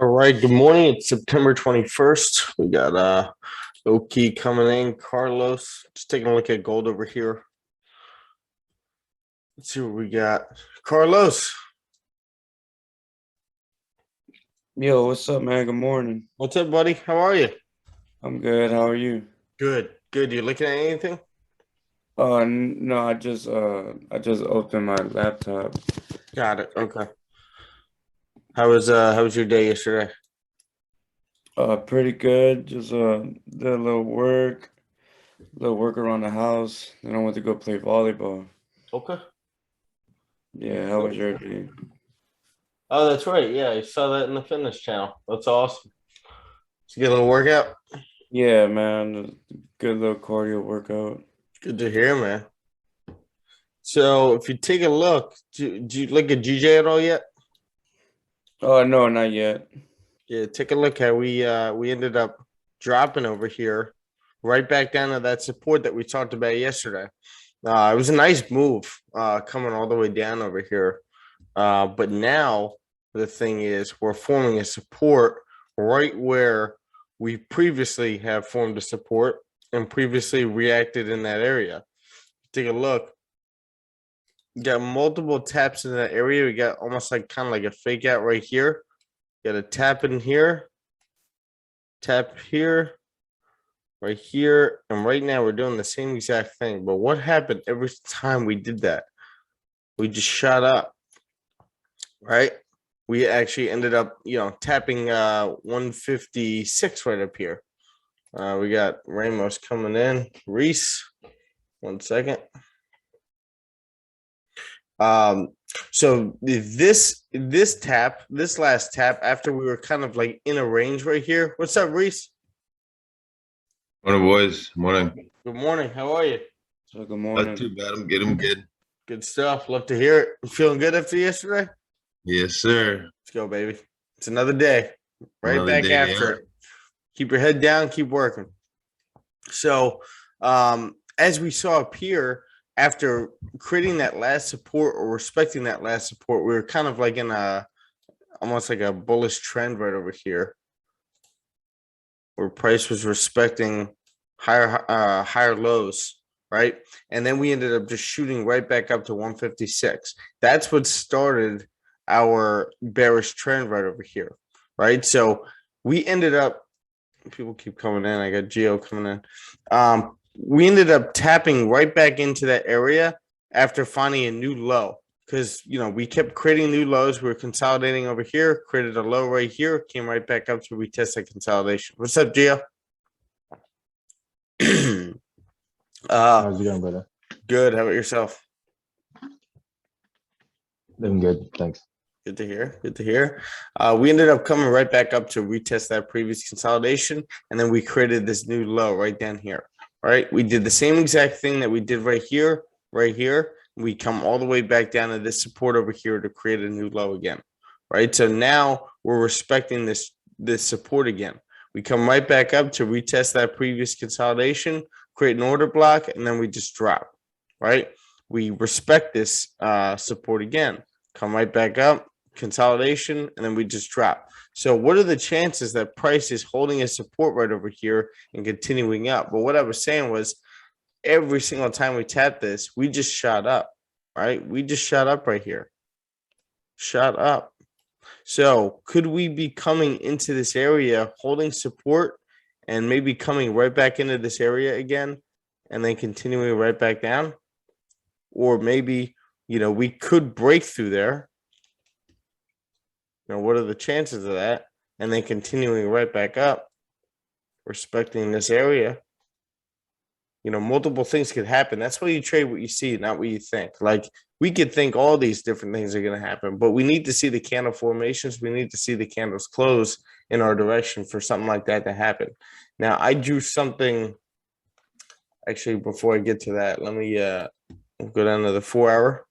All right, good morning. It's September 21st. We got Oki coming in, Carlos. Just taking a look at gold over here. Let's see what we got. Carlos, Yo, what's up, man? Good morning. what's up, buddy? How are you? I'm good. How are you? Good, good. You looking at anything? No, I just opened my laptop. Got it. Okay. How was your day yesterday? Pretty good. Just did a little work around the house. Then I went to go play volleyball. Okay. Yeah, how was your day? Oh, that's right. Yeah, I saw that in the fitness channel. That's awesome. Did you get a little workout? Yeah, man, good little cardio workout. Good to hear, man. So if you take a look, do you look at GJ at all yet? Oh, no, not yet. Yeah, take a look how we ended up dropping over here, right back down to that support that we talked about yesterday. It was a nice move, coming all the way down over here. But now the thing is, we're forming a support right where we previously have formed a support and previously reacted in that area. Take a look. We got multiple taps in that area. We got almost like kind of like a fake out right here. Got a tap in here, tap here, right here, and right now we're doing the same exact thing. But what happened every time we did that? We just shot up, right? We actually ended up, tapping 156 right up here. We got Ramos coming in. Reese, 1 second. So this last tap, after we were kind of like in a range right here. What's up, Reese? Morning, boys. Morning. Good morning. How are you? So good Not morning. too bad. I'm good. I'm good. Good stuff. Love to hear it. You feeling good after yesterday? Yes, sir. Let's go, baby. It's another day. Right Another back day. after Yeah. it. Keep your head down, keep working. So, as we saw up here, after creating that last support or respecting that last support, we were kind of like in a almost like a bullish trend right over here, where price was respecting higher lows, right? And then we ended up just shooting right back up to 156. That's what started our bearish trend right over here, right? So we ended up, people keep coming in. I got Geo coming in. We ended up tapping right back into that area after finding a new low because we kept creating new lows. We were consolidating over here, created a low right here, came right back up to retest that consolidation. What's up, Geo? How's it going, brother? Good. How about yourself? Doing good, thanks. Good to hear. Good to hear. We ended up coming right back up to retest that previous consolidation, and then we created this new low right down here. Right? We did the same exact thing that we did right here, right here. We come all the way back down to this support over here to create a new low again. Right? So now we're respecting this support again. We come right back up to retest that previous consolidation, create an order block, and then we just drop. Right? We respect this support again. Come right back up, consolidation, and then we just drop. So what are the chances that price is holding a support right over here and continuing up? But what I was saying was every single time we tap this, we just shot up, right? We just shot up right here. Shot up. So could we be coming into this area holding support and maybe coming right back into this area again and then continuing right back down? Or maybe, we could break through there. What are the chances of that? And then continuing right back up, respecting this area. Multiple things could happen. That's why you trade what you see, not what you think. Like we could think all these different things are going to happen, but we need to see the candle formations. We need to see the candles close in our direction for something like that to happen. Now, I drew something. Actually, before I get to that, let me go down to the 4-hour.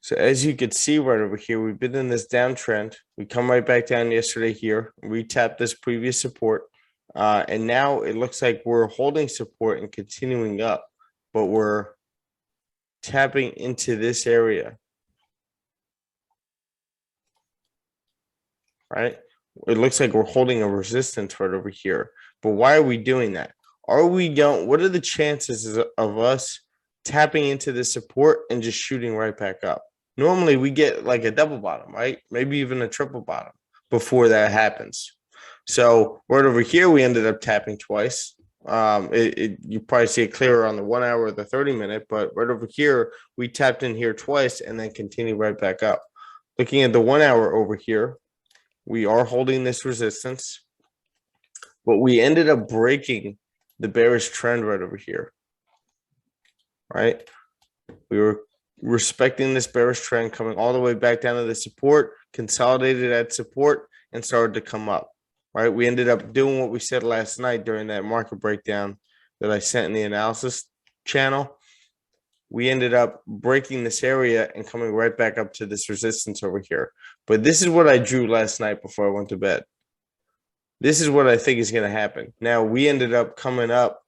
So as you can see right over here, we've been in this downtrend. We come right back down yesterday here, retapped this previous support. And now it looks like we're holding support and continuing up, but we're tapping into this area. right? It looks like we're holding a resistance right over here. But why are we doing that? What are the chances of us tapping into the support and just shooting right back up? Normally we get like a double bottom, right? Maybe even a triple bottom before that happens. So right over here, we ended up tapping twice. You probably see it clearer on the 1 hour or the 30-minute, but right over here, we tapped in here twice and then continue right back up. Looking at the 1 hour over here, we are holding this resistance, but we ended up breaking the bearish trend right over here, right? We were respecting this bearish trend coming all the way back down to the support, consolidated at support, and started to come up, right? We ended up doing what we said last night during that market breakdown that I sent in the analysis channel. We ended up breaking this area and coming right back up to this resistance over here. But this is what I drew last night before I went to bed. This is what I think is going to happen. Now, we ended up coming up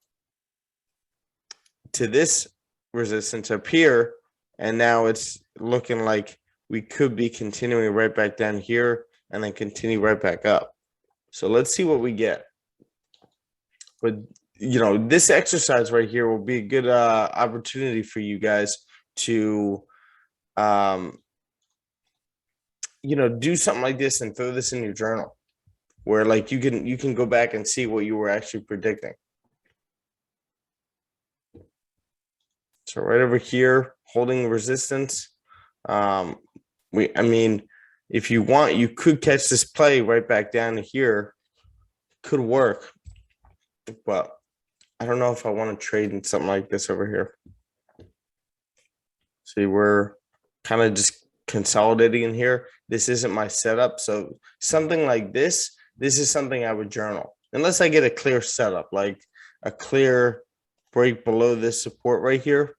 to this resistance up here, and now it's looking like we could be continuing right back down here and then continue right back up. So let's see what we get. But, you know, this exercise right here will be a good opportunity for you guys to, you know, do something like this and throw this in your journal where like you can go back and see what you were actually predicting. So right over here, holding resistance. I mean, if you want, you could catch this play right back down to here. Could work, but I don't know if I want to trade in something like this over here. See, we're kind of just consolidating in here. This isn't my setup. So something like this is something I would journal. Unless I get a clear setup, like a clear break below this support right here.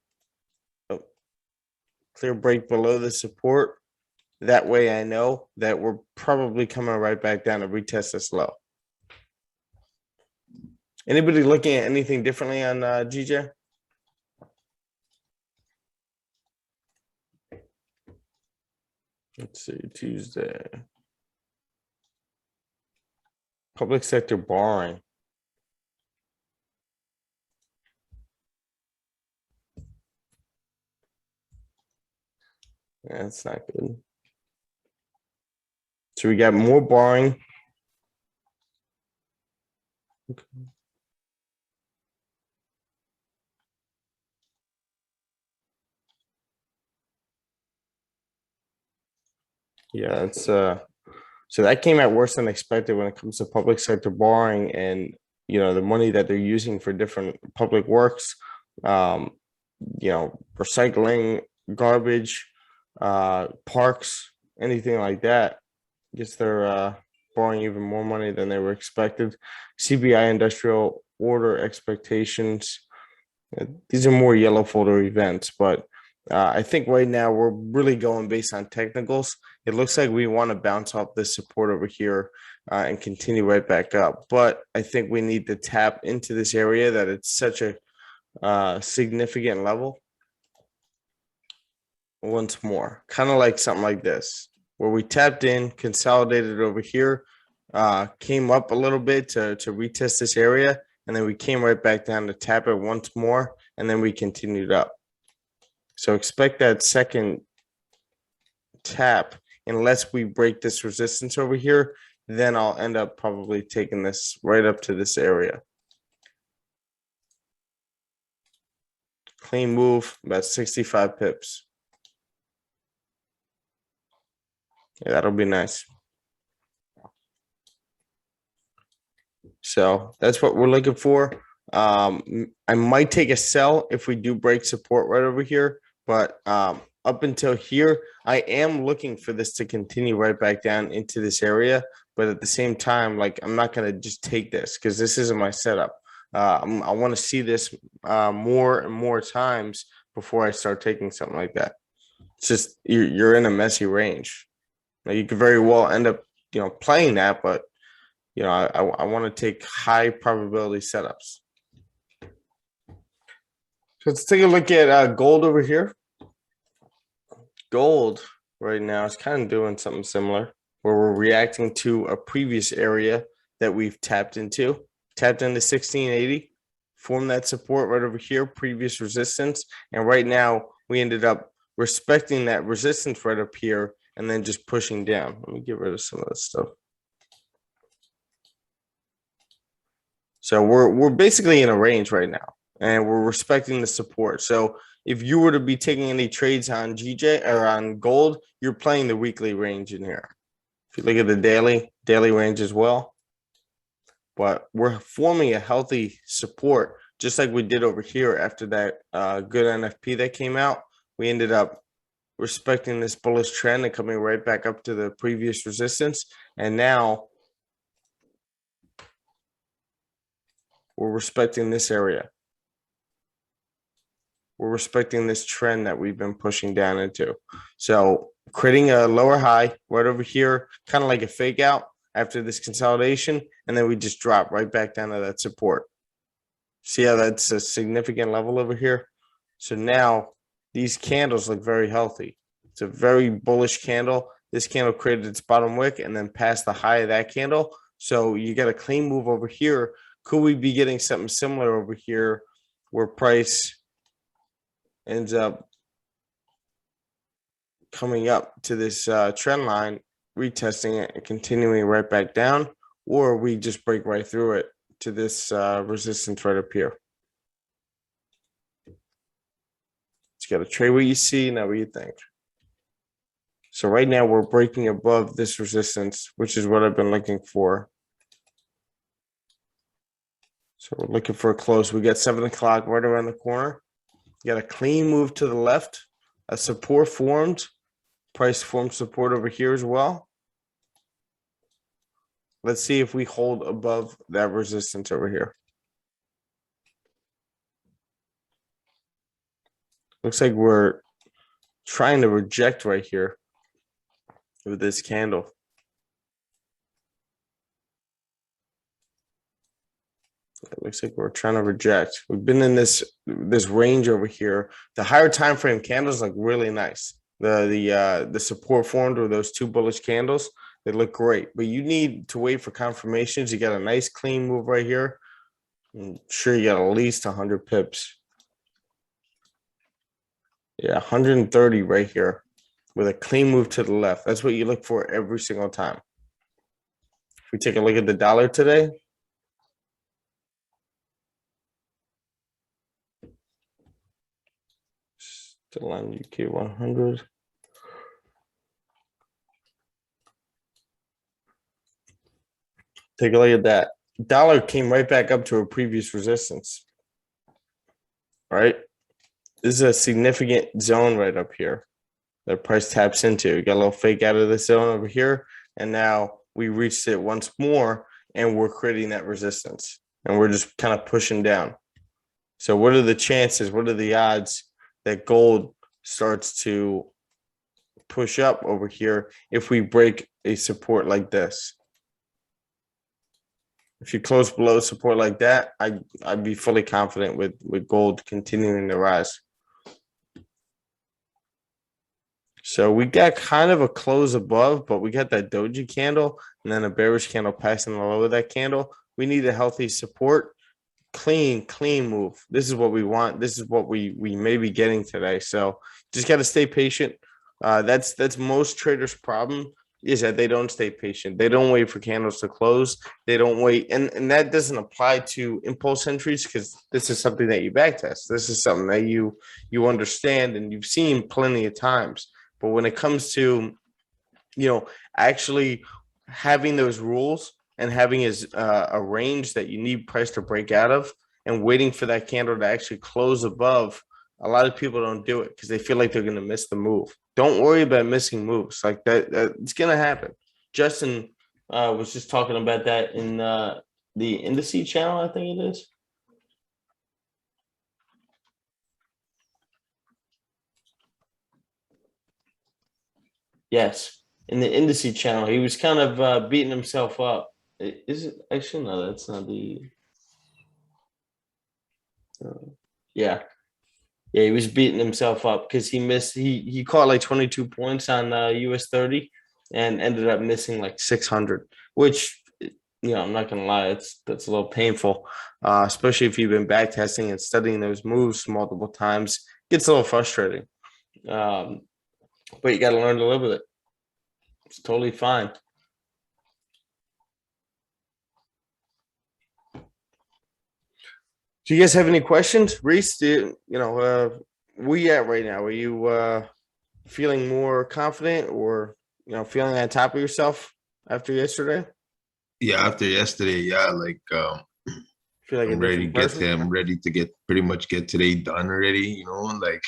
Oh, clear break below the support. That way I know that we're probably coming right back down to retest this low. Anybody looking at anything differently on GJ? Let's see, Tuesday. Public sector borrowing. Yeah, that's not good. So we got more borrowing. Okay. Yeah, it's so that came out worse than expected when it comes to public sector borrowing and you know the money that they're using for different public works, you know, recycling, garbage, parks, anything like that. I guess they're borrowing even more money than they were expected. CBI industrial order expectations. These are more yellow folder events, but I think right now we're really going based on technicals. It looks like we want to bounce off this support over here and continue right back up. But I think we need to tap into this area that it's such a significant level once more, kind of like something like this, where we tapped in, consolidated over here, came up a little bit to retest this area, and then we came right back down to tap it once more, and then we continued up. So expect that second tap, unless we break this resistance over here, then I'll end up probably taking this right up to this area. Clean move, about 65 pips. Yeah, that'll be nice. So that's what we're looking for. I might take a sell if we do break support right over here, but up until here, I am looking for this to continue right back down into this area. But at the same time, like I'm not going to just take this because this isn't my setup. I want to see this more and more times before I start taking something like that. It's just you're in a messy range. Now, you could very well end up, you know, playing that, but you know, I want to take high probability setups. So let's take a look at gold over here. Gold right now is kind of doing something similar. where we're reacting to a previous area that we've tapped into 1680, formed that support right over here, previous resistance. And right now we ended up respecting that resistance right up here and then just pushing down. Let me get rid of some of this stuff. So we're basically in a range right now, and we're respecting the support. So if you were to be taking any trades on GJ or on gold, you're playing the weekly range in here. If you look at the daily range as well. But we're forming a healthy support, just like we did over here after that good NFP that came out. We ended up respecting this bullish trend and coming right back up to the previous resistance. And now we're respecting this area. We're respecting this trend that we've been pushing down into. So creating a lower high right over here, kind of like a fake out after this consolidation. And then we just drop right back down to that support. See how that's a significant level over here? So now these candles look very healthy. It's a very bullish candle. This candle created its bottom wick and then passed the high of that candle. So you got a clean move over here. Could we be getting something similar over here where price ends up coming up to this trend line, retesting it and continuing right back down? Or we just break right through it to this resistance right up here? Just got to trade what you see, now what you think. So right now we're breaking above this resistance, which is what I've been looking for. So we're looking for a close. We got 7 o'clock right around the corner. You got a clean move to the left. A support formed. Price formed support over here as well. Let's see if we hold above that resistance over here. Looks like we're trying to reject right here with this candle. It looks like we're trying to reject. We've been in this range over here. The higher time frame candles look really nice. The support formed with those two bullish candles, they look great. But you need to wait for confirmations. You got a nice clean move right here. I'm sure you got at least 100 pips. Yeah, 130 right here with a clean move to the left. That's what you look for every single time. If we take a look at the dollar today, still on UK 100. Take a look at that. Dollar came right back up to a previous resistance. All right. This is a significant zone right up here that price taps into. You got a little fake out of the zone over here. And now we reached it once more and we're creating that resistance. And we're just kind of pushing down. So what are the chances? What are the odds that gold starts to push up over here if we break a support like this? If you close below support like that, I'd be fully confident with gold continuing to rise. So we got kind of a close above, but we got that doji candle and then a bearish candle passing the low of that candle. We need a healthy support. Clean move. This is what we want. This is what we may be getting today. So just got to stay patient. That's most traders' problem, is that they don't stay patient. They don't wait for candles to close. They don't wait. And that doesn't apply to impulse entries, because this is something that you backtest. This is something that you understand and you've seen plenty of times. But when it comes to, actually having those rules and having a range that you need price to break out of and waiting for that candle to actually close above, a lot of people don't do it because they feel like they're going to miss the move. Don't worry about missing moves like that. It's going to happen. Justin was just talking about that in the indices channel, I think it is. Yes, in the indices channel, he was kind of beating himself up. Is it actually? No, that's not the. Yeah, he was beating himself up because he missed. He caught like 22 points on US 30, and ended up missing like 600, which, I'm not gonna lie, that's a little painful, especially if you've been back testing and studying those moves multiple times. Gets a little frustrating, but you got to learn to live with it. It's totally fine. Do you guys have any questions, Reese? Where you at right now? Are you feeling more confident, or feeling on top of yourself after yesterday? Yeah, after yesterday, yeah, like Feel like a I'm ready to different person? I'm ready to get pretty much get today done already, like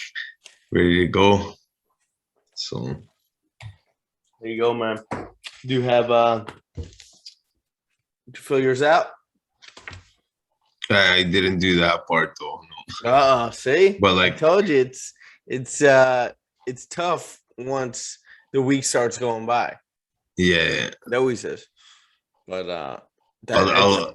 ready to go. So There you go, man. Do you have did you fill yours out? I didn't do that part though, no. See, But I like, told you it's it's tough once the week starts going by. yeah, It always is. But I'll, that I'll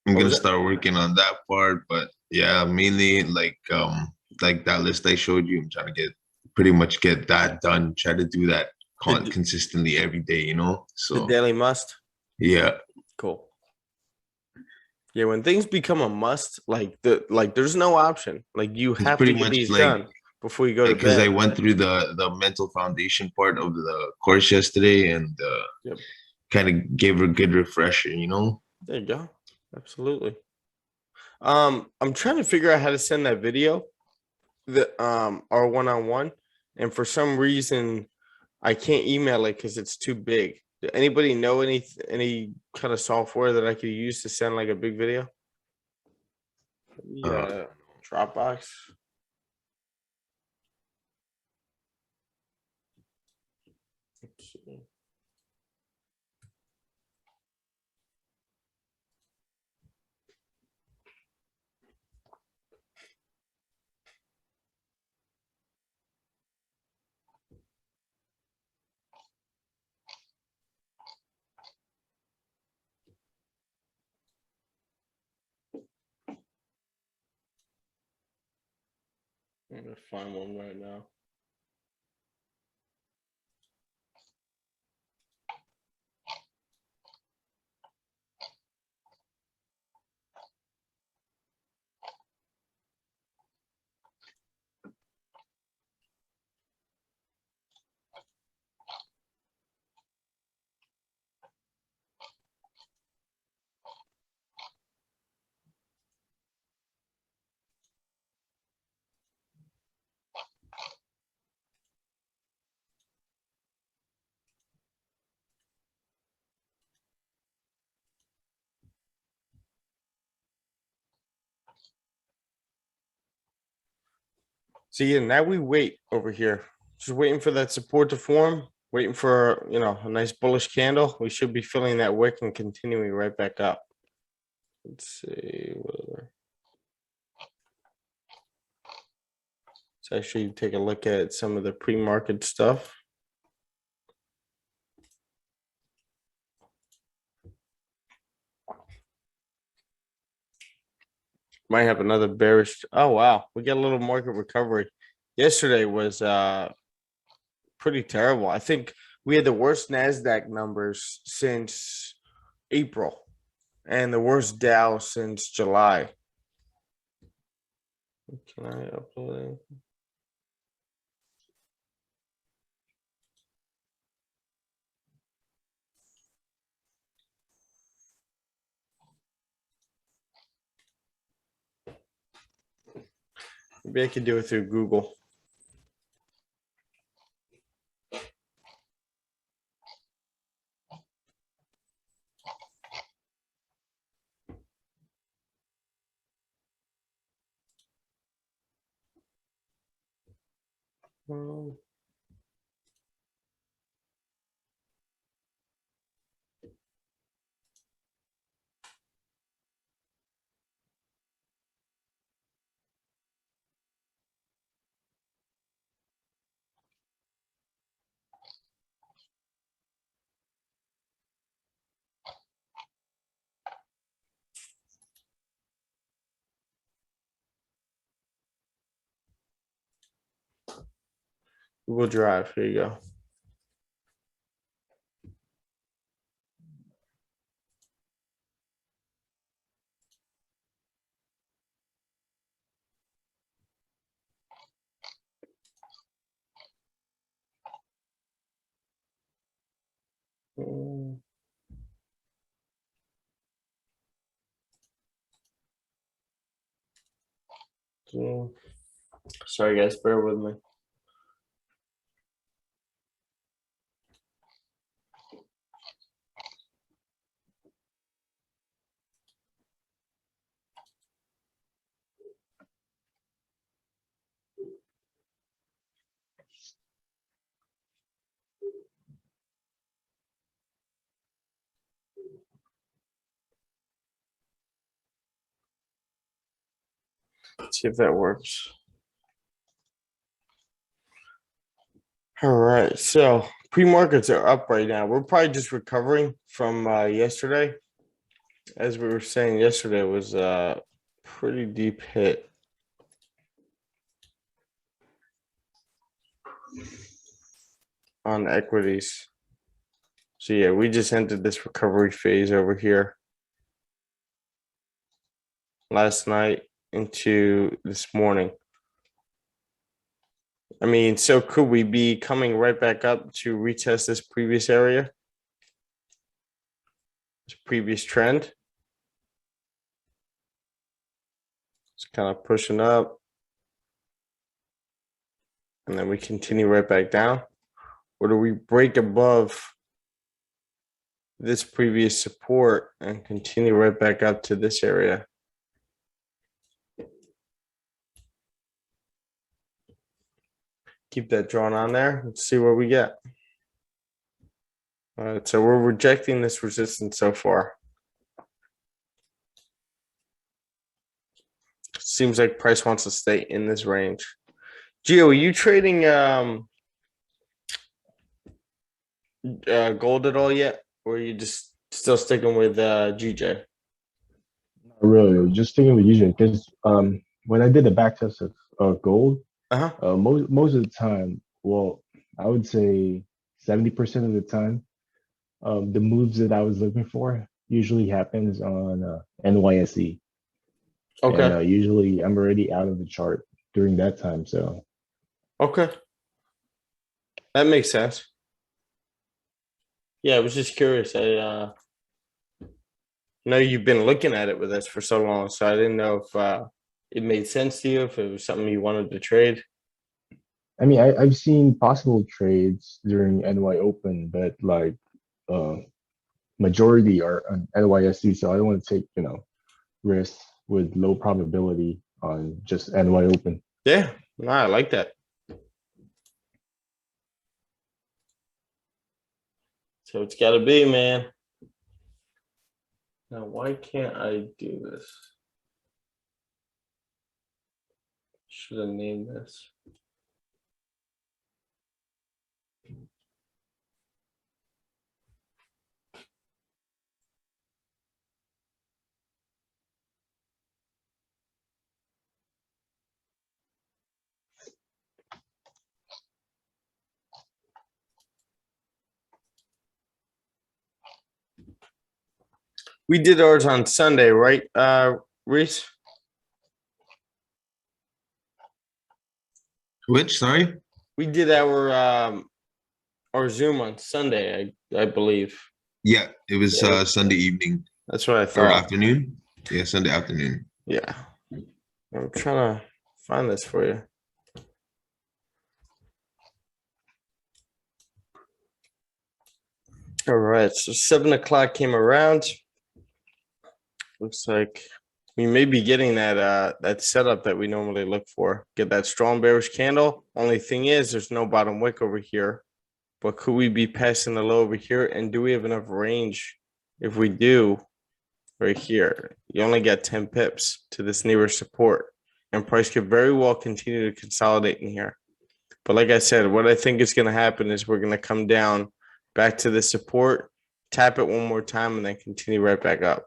I'm what gonna was it? start working on that part. But yeah, mainly like that list I showed you, I'm trying to pretty much get that done. Try to do that The, consistently every day, the So daily must. yeah, Cool. Yeah, when things become a must, like there's no option. Like you it's have to pretty get much these done before you go to because I bed. went through the mental foundation part of the course yesterday, and Yep. kind of gave her a good refresher, There you go. Absolutely. I'm trying to figure out how to send that video, our one-on-one, and for some reason I can't email it because it's too big. Do anybody know any kind of software that I could use to send like a big video? Yeah, Dropbox. Let's see. I'm gonna find one right now. So yeah, now we wait over here. Just waiting for that support to form, waiting for a nice bullish candle. We should be filling that wick and continuing right back up. Let's see. Let's actually take a look at some of the pre-market stuff. Might have another bearish. Oh wow, we got a little market recovery. Yesterday was pretty terrible. I think we had the worst Nasdaq numbers since April, and the worst Dow since July. Can I upload it? Maybe I could do it through Google. Google Drive. Here you go. Sorry, guys, bear with me. Let's see if that works. All right, so pre-markets are up right now. We're probably just recovering from yesterday. As we were saying yesterday, was a pretty deep hit. On equities. So yeah, we just entered this recovery phase over here last night into this morning. I mean, so could we be coming right back up to retest this previous area? This previous trend? It's kind of pushing up. And then we continue right back down. Or do we break above this previous support and continue right back up to this area? Keep that drawn on there. Let's see what we get. All right, so we're rejecting this resistance so far. Seems like price wants to stay in this range. Gio, are you trading gold at all yet? Or are you just still sticking with GJ? Not really, just sticking with using because when I did the back test of gold, most of the time, well, I would say 70% of the time, the moves that I was looking for usually happens on NYSE. Okay. And usually I'm already out of the chart during that time. So okay. That makes sense. Yeah, I was just curious. I know you've been looking at it with us for so long, so I didn't know if it made sense to you, if it was something you wanted to trade. I mean, I've seen possible trades during NY Open, but like majority are on NYSE, so I don't want to take, risks with low probability on just NY Open. Yeah, no, I like that. So it's got to be, man. Now, why can't I do this? Should have named this. We did ours on Sunday, right, Reese? Which, sorry? We did our Zoom on Sunday, I believe. Yeah, it was Yeah. Sunday evening That's what I or thought. afternoon. Yeah, Sunday afternoon. Yeah. I'm trying to find this for you. All right, so 7 o'clock came around. Looks like we may be getting that setup that we normally look for. Get that strong bearish candle. Only thing is, there's no bottom wick over here. But could we be passing the low over here? And do we have enough range? If we do, right here, you only got 10 pips to this nearest support. And price could very well continue to consolidate in here. But like I said, what I think is going to happen is we're going to come down back to the support, tap it one more time, and then continue right back up.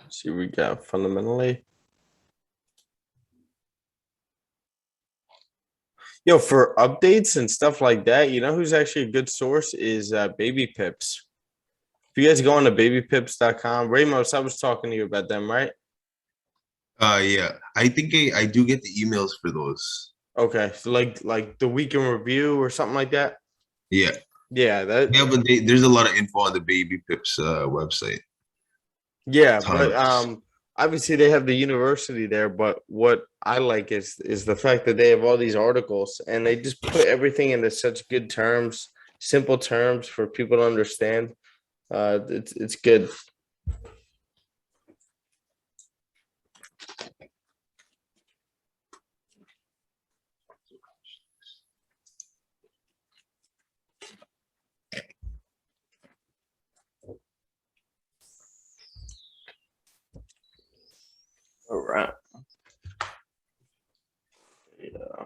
See what we got fundamentally. Yo, for updates and stuff like that, you know who's actually a good source is Baby Pips. If you guys go on to babypips.com, Ramos, I was talking to you about them, right? Yeah, I think I do get the emails for those. Okay, so like the weekend review or something like that. Yeah, Yeah, that. yeah, but there's a lot of info on the Baby Pips website. Yeah, but Tons. obviously they have the university there, but what I like is the fact that they have all these articles and they just put everything into such good terms, simple terms for people to understand. It's good. All right. Yeah.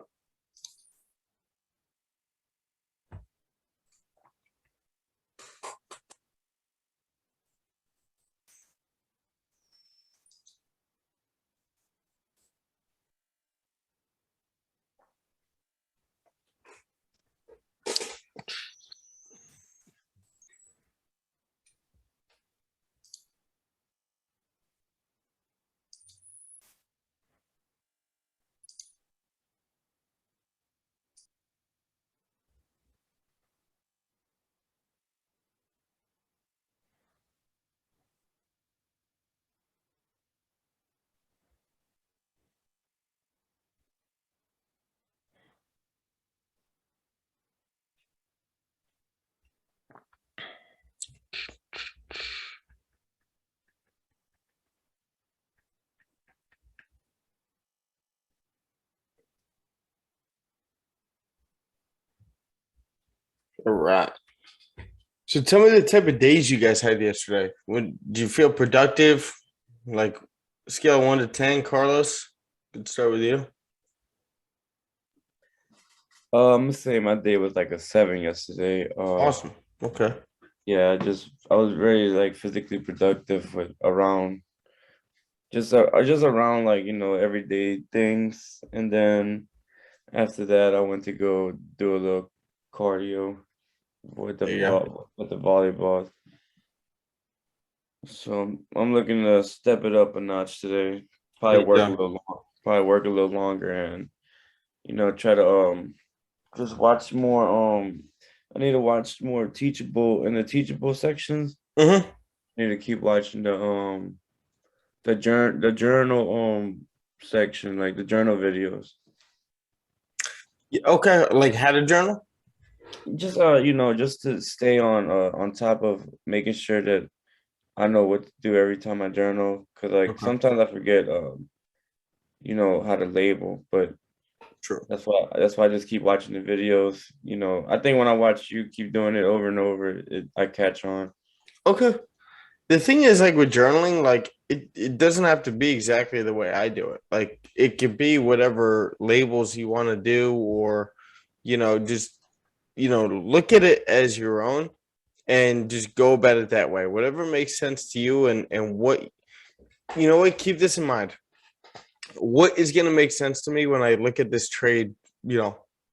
All right. So tell me the type of days you guys had yesterday. Did you feel productive? Like scale of 1 to 10, Carlos? Could start with you. I'm gonna say my day was like a 7 yesterday. Awesome. Okay. Yeah, I was very like physically productive with around just around like everyday things, and then after that I went to go do a little cardio with There you go. with the volleyball. So I'm looking to step it up a notch today. There you go. Probably work a little longer, and try to just watch more. I need to watch more teachable in the teachable sections. Mm-hmm. I need to keep watching the journal section, like the journal videos. Yeah, okay. Like how to journal? Just just to stay on top of making sure that I know what to do every time I journal, because like Okay. sometimes I forget how to label, but True. that's why I just keep watching the videos. I think when I watch you keep doing it over and over, I catch on. Okay. The thing is, like with journaling, like it doesn't have to be exactly the way I do it. Like it could be whatever labels you want to do, or just look at it as your own and just go about it that way. Whatever makes sense to you, and what what, keep this in mind. What is going to make sense to me when I look at this trade,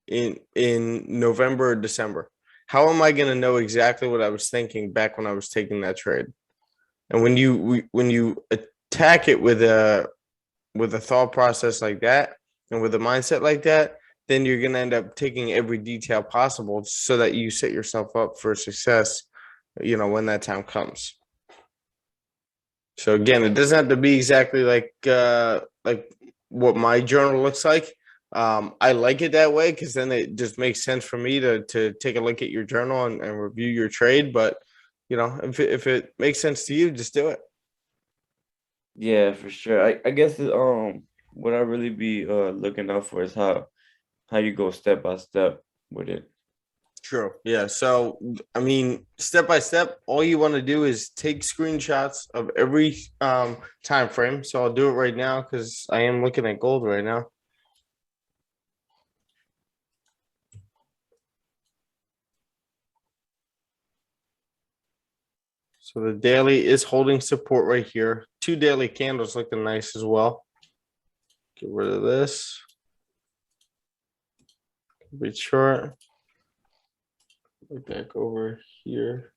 in November or December? How am I going to know exactly what I was thinking back when I was taking that trade? And when you attack it with a thought process like that and with a mindset like that, then you're going to end up taking every detail possible so that you set yourself up for success, when that time comes. So again, it doesn't have to be exactly like what my journal looks like. I like it that way because then it just makes sense for me to take a look at your journal and review your trade. But if it makes sense to you, just do it. Yeah, for sure. I guess what I really be looking out for is how you go step by step with it. True. Yeah. So I mean, step by step, all you want to do is take screenshots of every time frame. So I'll do it right now because I am looking at gold right now. So the daily is holding support right here. 2 daily candles looking nice as well. Get rid of this. Be short. Right back over here.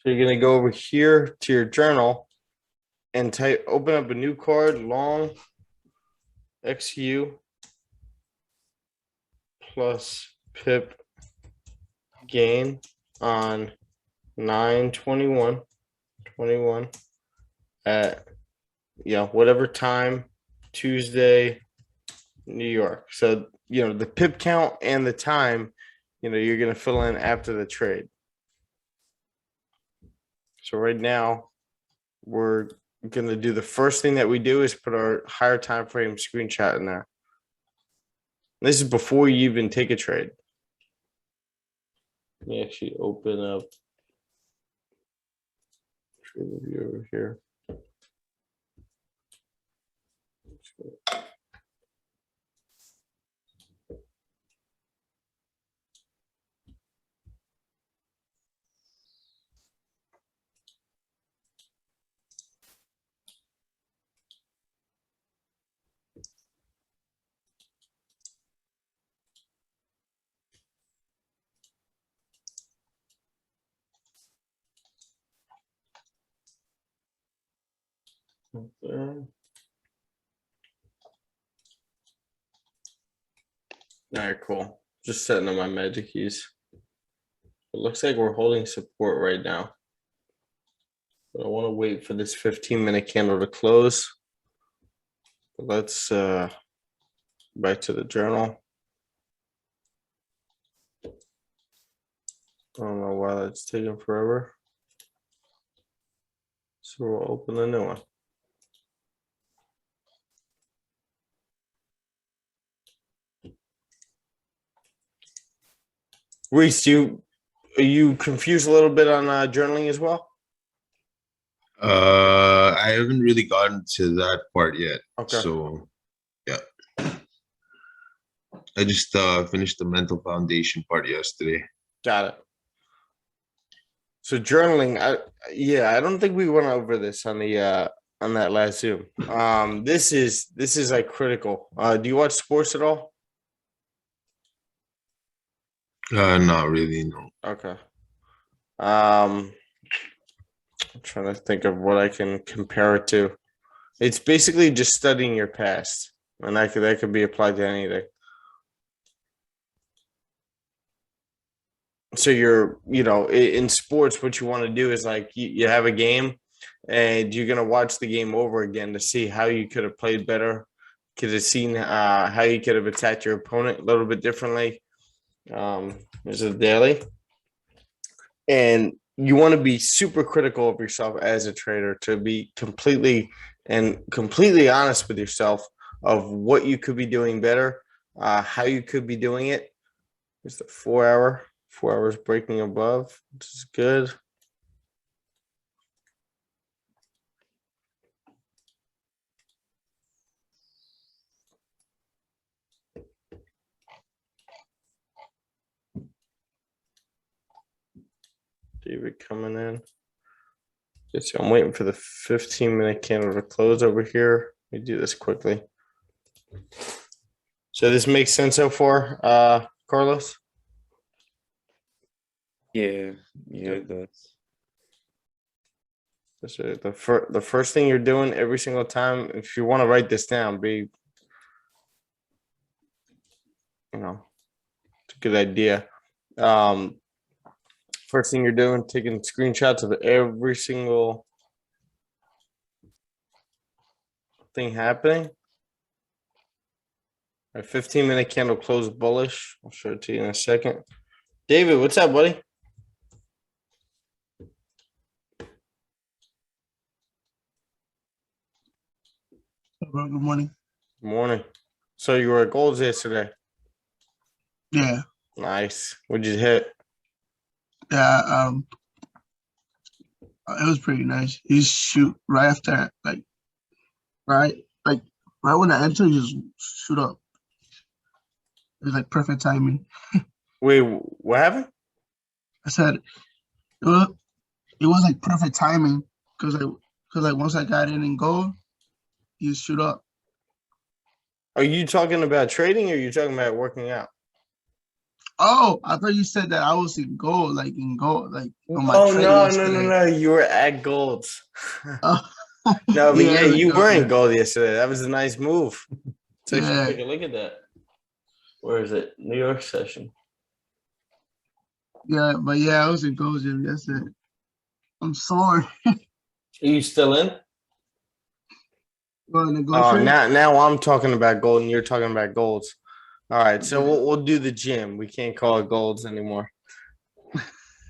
So you're gonna go over here to your journal and open up a new card, long XU plus pip gain on 9/21/21 at whatever time, Tuesday, New York. So the pip count and the time, you're gonna fill in after the trade. So right now we're gonna do the first thing that we do is put our higher time frame screenshot in there. This is before you even take a trade. Let me actually open up trade review over here. All right, cool. Just setting up my magic keys. It looks like we're holding support right now. But I want to wait for this 15-minute candle to close. But let's back to the journal. I don't know why that's taking forever. So we'll open a new one. Reese, are you confused a little bit on journaling as well? I haven't really gotten to that part yet. Okay. So yeah. I just finished the mental foundation part yesterday. Got it. So journaling, I don't think we went over this on the on that last Zoom. This is like critical. Do you watch sports at all? Not really, no. Okay. I'm trying to think of what I can compare it to. It's basically just studying your past, and that could be applied to anything. So in sports, what you want to do is like you have a game, and you're gonna watch the game over again to see how you could have played better, could have seen how you could have attacked your opponent a little bit differently. There's a daily, and you want to be super critical of yourself as a trader, to be completely honest with yourself of what you could be doing better, how you could be doing it. Here's the 4 hour. 4 hours breaking above, which is good. David coming in. Okay, so I'm waiting for the 15-minute candle to close over here. Let me do this quickly. So this makes sense so far, Carlos? Yeah, it does. So the first thing you're doing every single time, if you want to write this down, it's a good idea. First thing you're doing, taking screenshots of every single thing happening. A 15-minute candle close bullish. I'll show it to you in a second. David, what's up, buddy? Good morning. Good morning. So you were at Gold's yesterday? Yeah. Nice. What'd you hit? Yeah. It was pretty nice. He shoot right after, right when I entered, he just shoot up. It was like perfect timing. Wait, what happened? I said it was like perfect timing because once I got in and gold, he just shoot up. Are you talking about trading, or are you talking about working out? Oh, I thought you said that I was in gold, like in gold, like on my Oh trade no, yesterday. you were at gold. Oh, No, but yeah, yeah, you were in okay. gold yesterday. That was a nice move. So Yeah. take a look at that. Where is it? New York session. Yeah, but yeah, I was in gold, Jim. That's it. I'm sorry. Are you still in? Well, Oh, negotiate. now I'm talking about gold and you're talking about golds. All right, so Yeah. we'll do the gym. We can't call it golds anymore.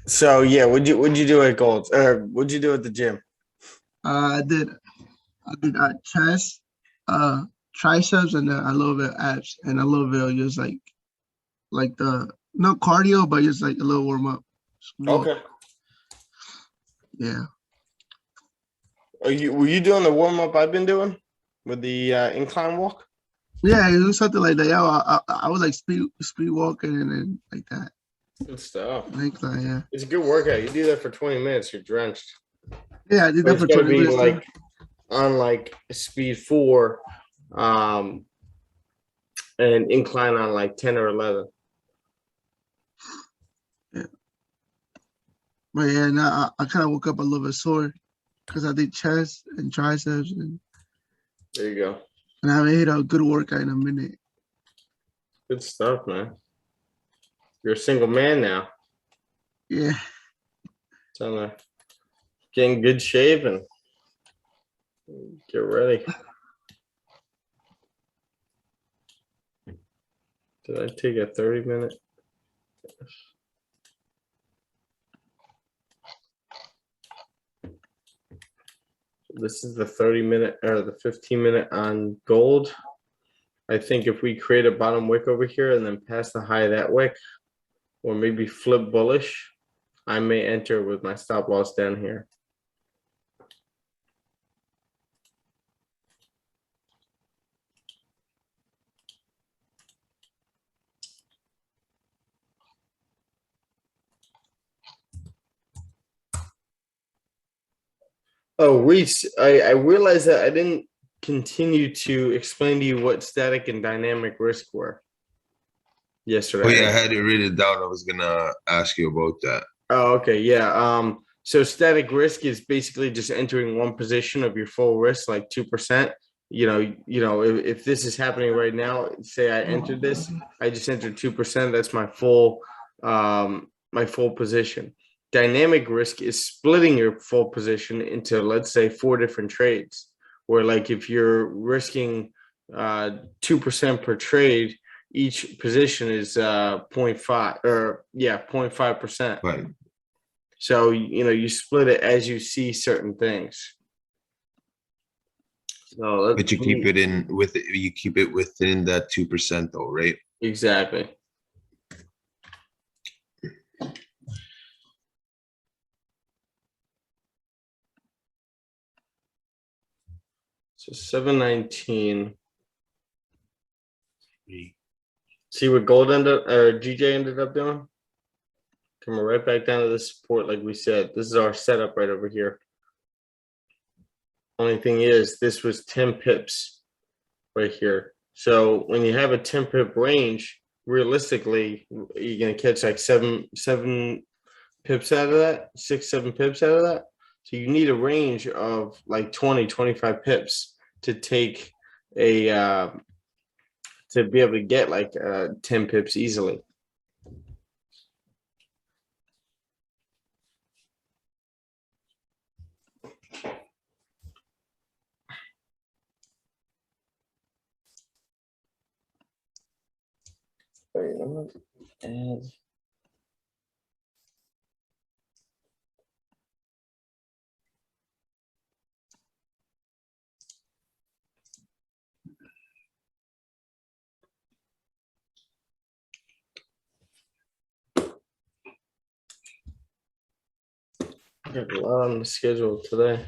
So yeah, what'd you do at golds or what'd you do at the gym? I did chest, triceps, and then a little bit abs, and a little bit of just like the not cardio, but just like a little warm up. Walk. Okay. Yeah. Were you doing the warm up I've been doing with the incline walk? Yeah, it was something like that. Yeah, I was like speed walking and then like that. Good stuff. Incline, yeah. It's a good workout. You do that for 20 minutes, you're drenched. Yeah, I did But that it's for gotta 20 be minutes. like on like speed 4, and incline on like 10 or 11. Yeah. But yeah, now I kind of woke up a little bit sore because I did chest and triceps, and There you go. I haven't hit a good workout in a minute. Good stuff, man. You're a single man now. Yeah. So get in good shape and get ready. Did I take a 30-minute? This is the 30-minute or the 15-minute on gold. I think if we create a bottom wick over here and then pass the high of that wick, or maybe flip bullish, I may enter with my stop loss down here. Oh, Reese, I realized that I didn't continue to explain to you what static and dynamic risk were yesterday. Oh yeah, I had it written down. I was gonna ask you about that. Oh, okay, yeah. So static risk is basically just entering one position of your full risk, like 2%. If this is happening right now, say I entered this, I just entered 2%. That's my full position. Dynamic risk is splitting your full position into, let's say, 4 different trades, where like if you're risking 2% per trade, each position is 0.5 or 0.5%. Right. So you split it as you see certain things. So But you keep it in with it, you keep it within that 2% though, right? Exactly. So 719. See what gold GJ ended up doing? Coming right back down to the support, like we said. This is our setup right over here. Only thing is, this was 10 pips right here. So when you have a 10 pip range, realistically, you're gonna catch like seven pips out of that, 6-7 pips out of that. So you need a range of like 20-25 pips to take a to be able to get like 10 pips easily. And got a lot on the schedule today.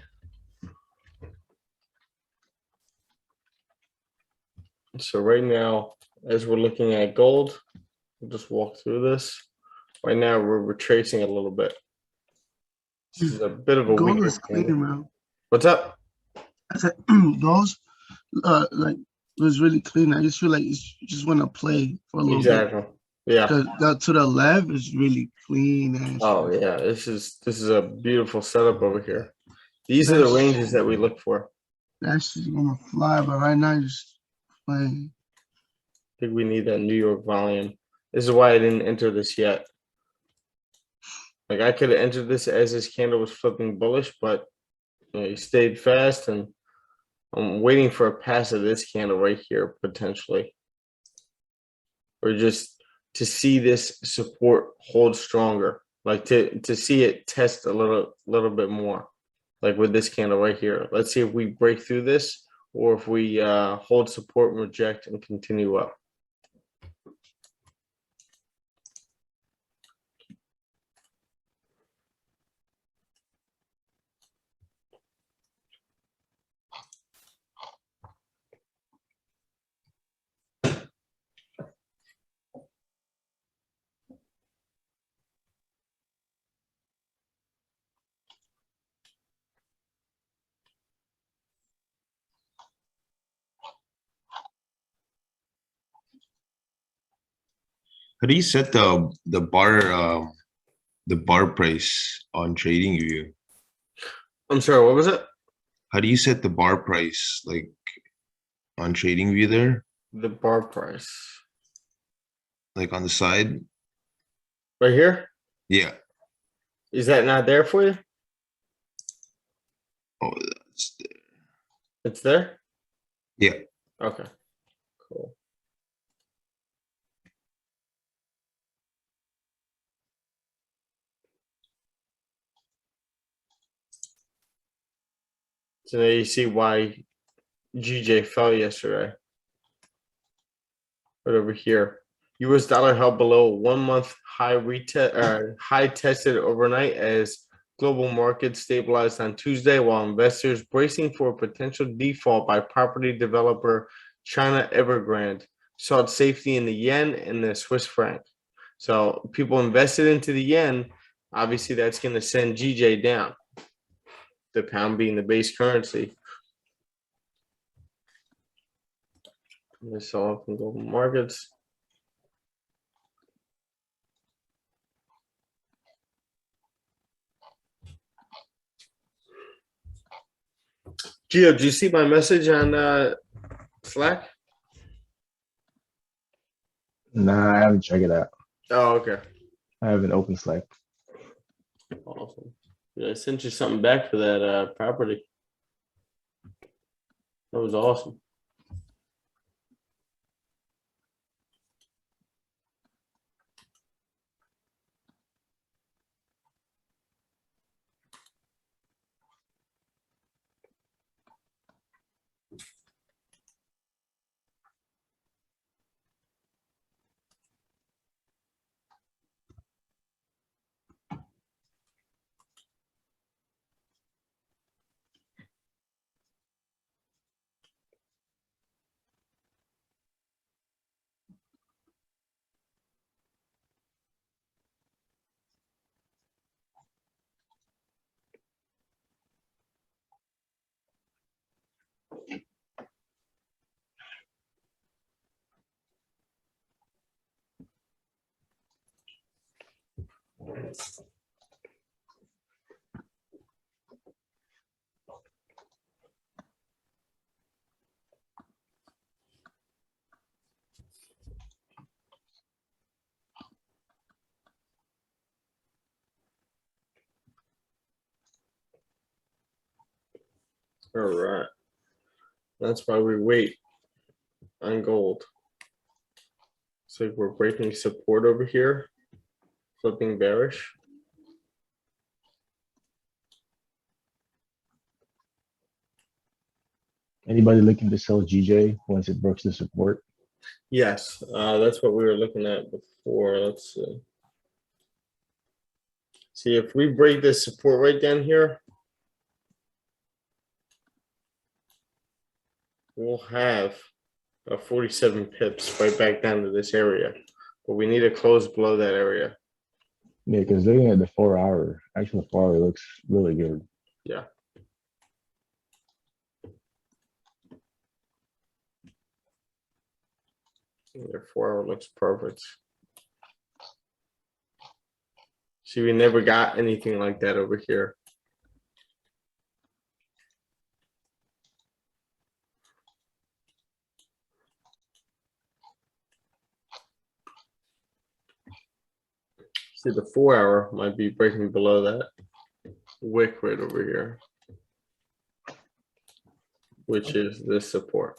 So right now, as we're looking at gold, we'll just walk through this. Right now, we're retracing a little bit. This is a bit of a gold weaker is clean, man. What's up? I said those like was really clean. I just feel like you just want to play for a little Exactly. bit. Yeah. Because to the left is really clean. And Oh yeah, this is a beautiful setup over here. These are the ranges that we look for. That's just gonna fly, but right now just playing. I think we need that New York volume. This is why I didn't enter this yet. Like I could have entered this as this candle was flipping bullish, but you know, he stayed fast, and I'm waiting for a pass of this candle right here potentially, or just to see this support hold stronger, like to see it test a little bit more, like with this candle right here. Let's see if we break through this, or if we hold support and reject and continue up. How do you set the bar price on TradingView? I'm sorry, what was it? How do you set the bar price like on TradingView there? The bar price Like on the side? right here. Yeah. Is that not there for you? Oh, that's It's there. yeah. Okay, cool. So now you see why GJ fell yesterday. Right over here, U.S. dollar held below 1 month high high tested overnight as global markets stabilized on Tuesday, while investors bracing for a potential default by property developer China Evergrande sought safety in the yen and the Swiss franc. So people invested into the yen. Obviously, that's going to send GJ down. The pound being the base currency. This all from global markets. Gio, do you see my message on Slack? Nah, I haven't checked it out. Oh, okay. I haven't opened Slack. Awesome. Yeah, I sent you something back for that property. That was awesome. All right. That's why we wait on gold. So we're breaking support over here, flipping bearish. Anybody looking to sell GJ once it breaks the support? Yes, that's what we were looking at before. Let's see. See if we break this support right down here, we'll have 47 pips right back down to this area, but we need to close below that area. Yeah, because looking at the 4 hour, actually the 4 hour looks really good. Yeah. Their 4 hour looks perfect. See, we never got anything like that over here. See, the 4 hour might be breaking below that wick right over here, which is this support.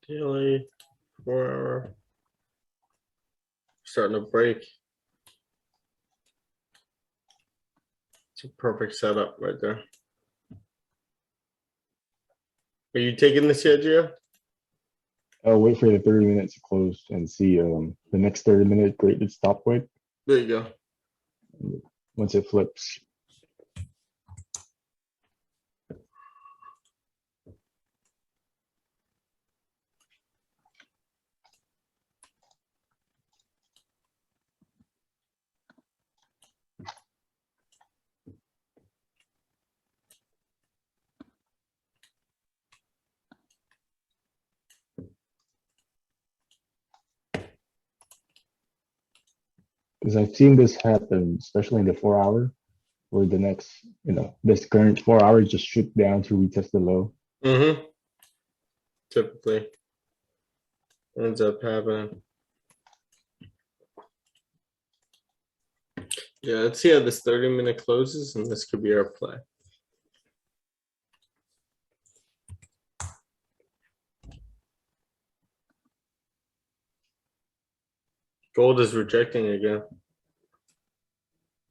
Daily, 4 hour. Starting to break. It's a perfect setup right there. Are you taking this yet, Gio? I'll wait for the 30 minutes to close and see the next 30 minute graded stop wick. There you go. Once it flips. Because I've seen this happen, especially in the 4 hour, where the next, this current 4 hours just shoot down to retest the low. Mm-hmm. Typically ends up happening. Yeah, let's see how this 30-minute closes, and this could be our play. Gold is rejecting again.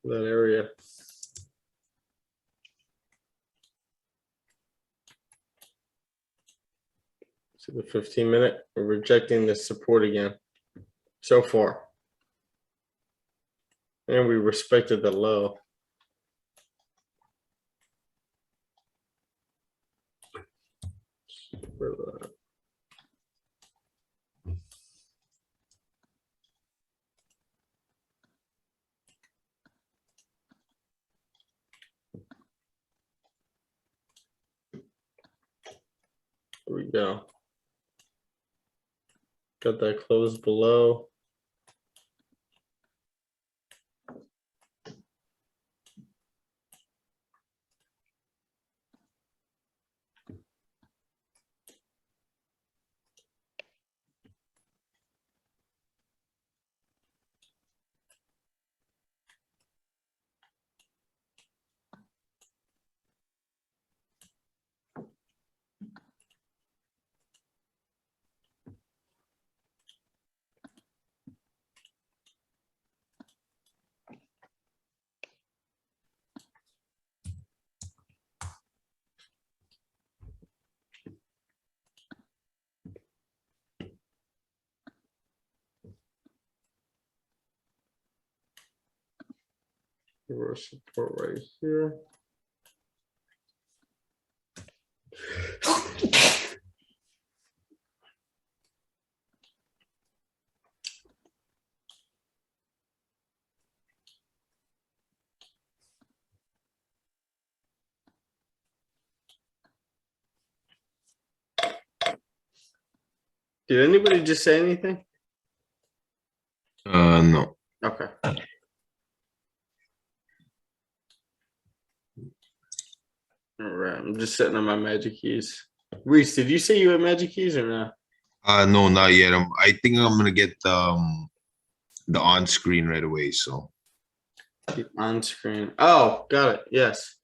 That area. So the 15-minute, we're rejecting the support again so far. And we respected the low. Here we go. Got that close below. Reverse support right here. Did anybody just say anything? No. Okay. All right. I'm just setting up my magic keys. Reese, did you say you had magic keys or no? No, not yet. I think I'm gonna get the on screen right away. So The on screen. Oh, got it. Yes.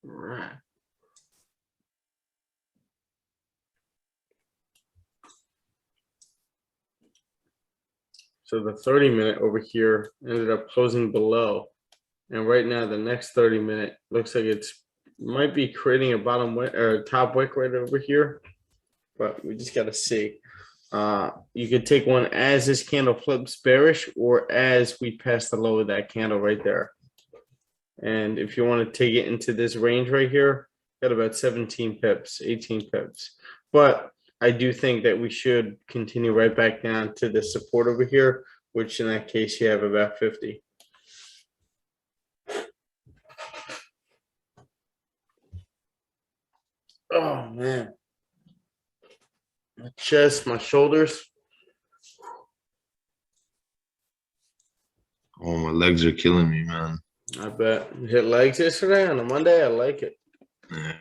All right. So the 30-minute over here ended up closing below. And right now the next 30-minute looks like it's might be creating a bottom wick or top wick right over here. But we just gotta see. You could take one as this candle flips bearish or as we pass the low of that candle right there. And if you want to take it into this range right here, got about 17 pips, 18 pips. But I do think that we should continue right back down to the support over here, which in that case you have about 50. Oh man. My chest, my shoulders. oh, my legs are killing me, man. I bet. Hit legs yesterday on a Monday. I like it. Yeah.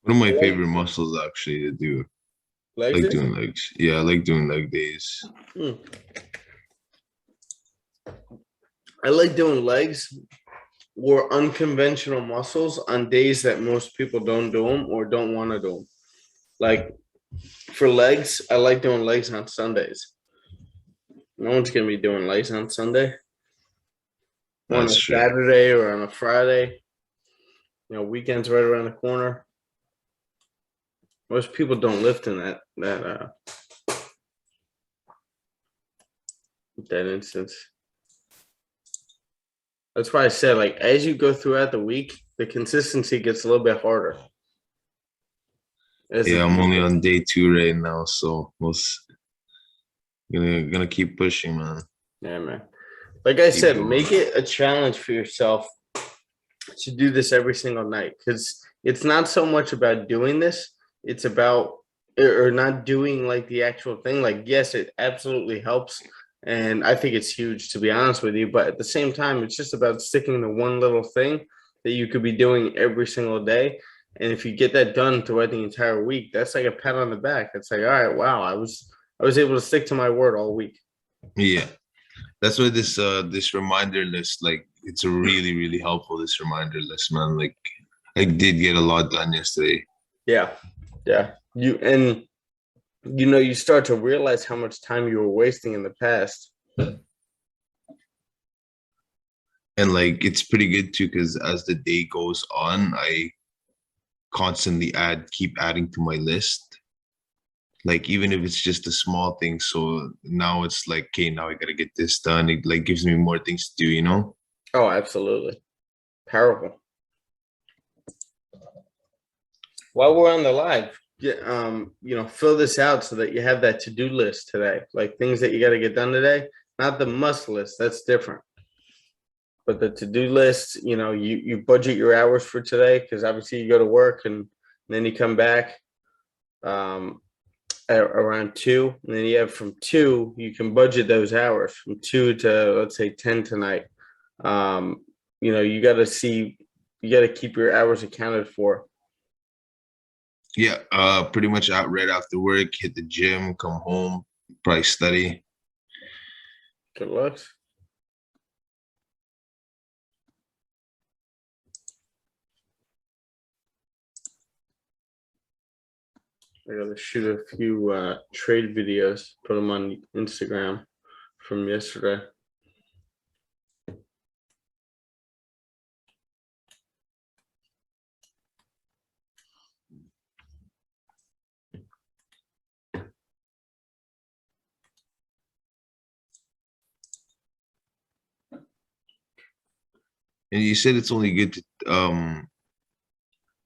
One of my favorite muscles actually to do. Legs. Like doing legs. Yeah, I like doing leg days. I like doing legs or unconventional muscles on days that most people don't do them or don't want to do them. Like for legs, I like doing legs on Sundays. No one's gonna be doing legs on Sunday. On a That's true. Saturday or on a Friday. You know, weekends right around the corner. Most people don't lift in that instance. That's why I said, like, as you go throughout the week, the consistency gets a little bit harder. Yeah, I'm only on day 2 right now, so gonna keep pushing, man. Yeah, man. Like I said, make it a challenge for yourself to do this every single night, because it's not so much about doing this, it's about or not doing like the actual thing. Like, yes, it absolutely helps. And I think it's huge, to be honest with you. But at the same time, it's just about sticking to one little thing that you could be doing every single day. And if you get that done throughout the entire week, that's like a pat on the back. It's like, all right, wow, I was able to stick to my word all week. Yeah. That's why this reminder list, like, it's a really, really helpful, this reminder list, man. Like, I did get a lot done yesterday. Yeah. You start to realize how much time you were wasting in the past. And like, it's pretty good too, because as the day goes on, I constantly keep adding to my list. Like, even if it's just a small thing. So now it's like, okay, now I gotta get this done. It like gives me more things to do, you know? Oh, absolutely. Powerful. While we're on the live, fill this out so that you have that to-do list today, like things that you got to get done today, not the must list. That's different. But the to-do list, you budget your hours for today, because obviously you go to work and then you come back at around 2, and then you have from 2, you can budget those hours from 2 to, let's say, 10 tonight. You got to keep your hours accounted for. Yeah, pretty much out right after work, hit the gym, come home, probably study. Good luck. I gotta shoot a few trade videos, put them on Instagram from yesterday. And you said it's only good to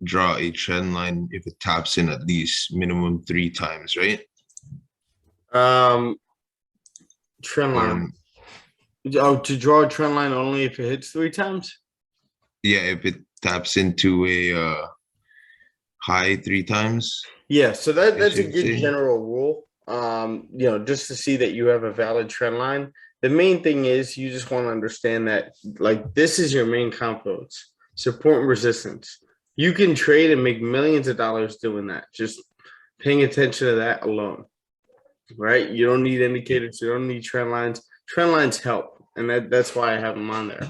draw a trend line if it taps in at least minimum 3 times, right? Trend line. Oh, to draw a trend line only if it hits 3 times? Yeah, if it taps into a high 3 times, Yeah, so I that's a should good say. general rule. Just to see that you have a valid trend line. The main thing is you just want to understand that like this is your main confluence, support and resistance. You can trade and make millions of dollars doing that. Just paying attention to that alone. Right? You don't need indicators, you don't need trend lines. Trend lines help, and that's why I have them on there.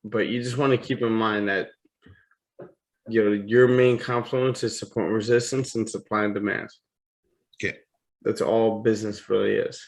But you just want to keep in mind that your main confluence is support and resistance and supply and demand. Okay. That's all business really is.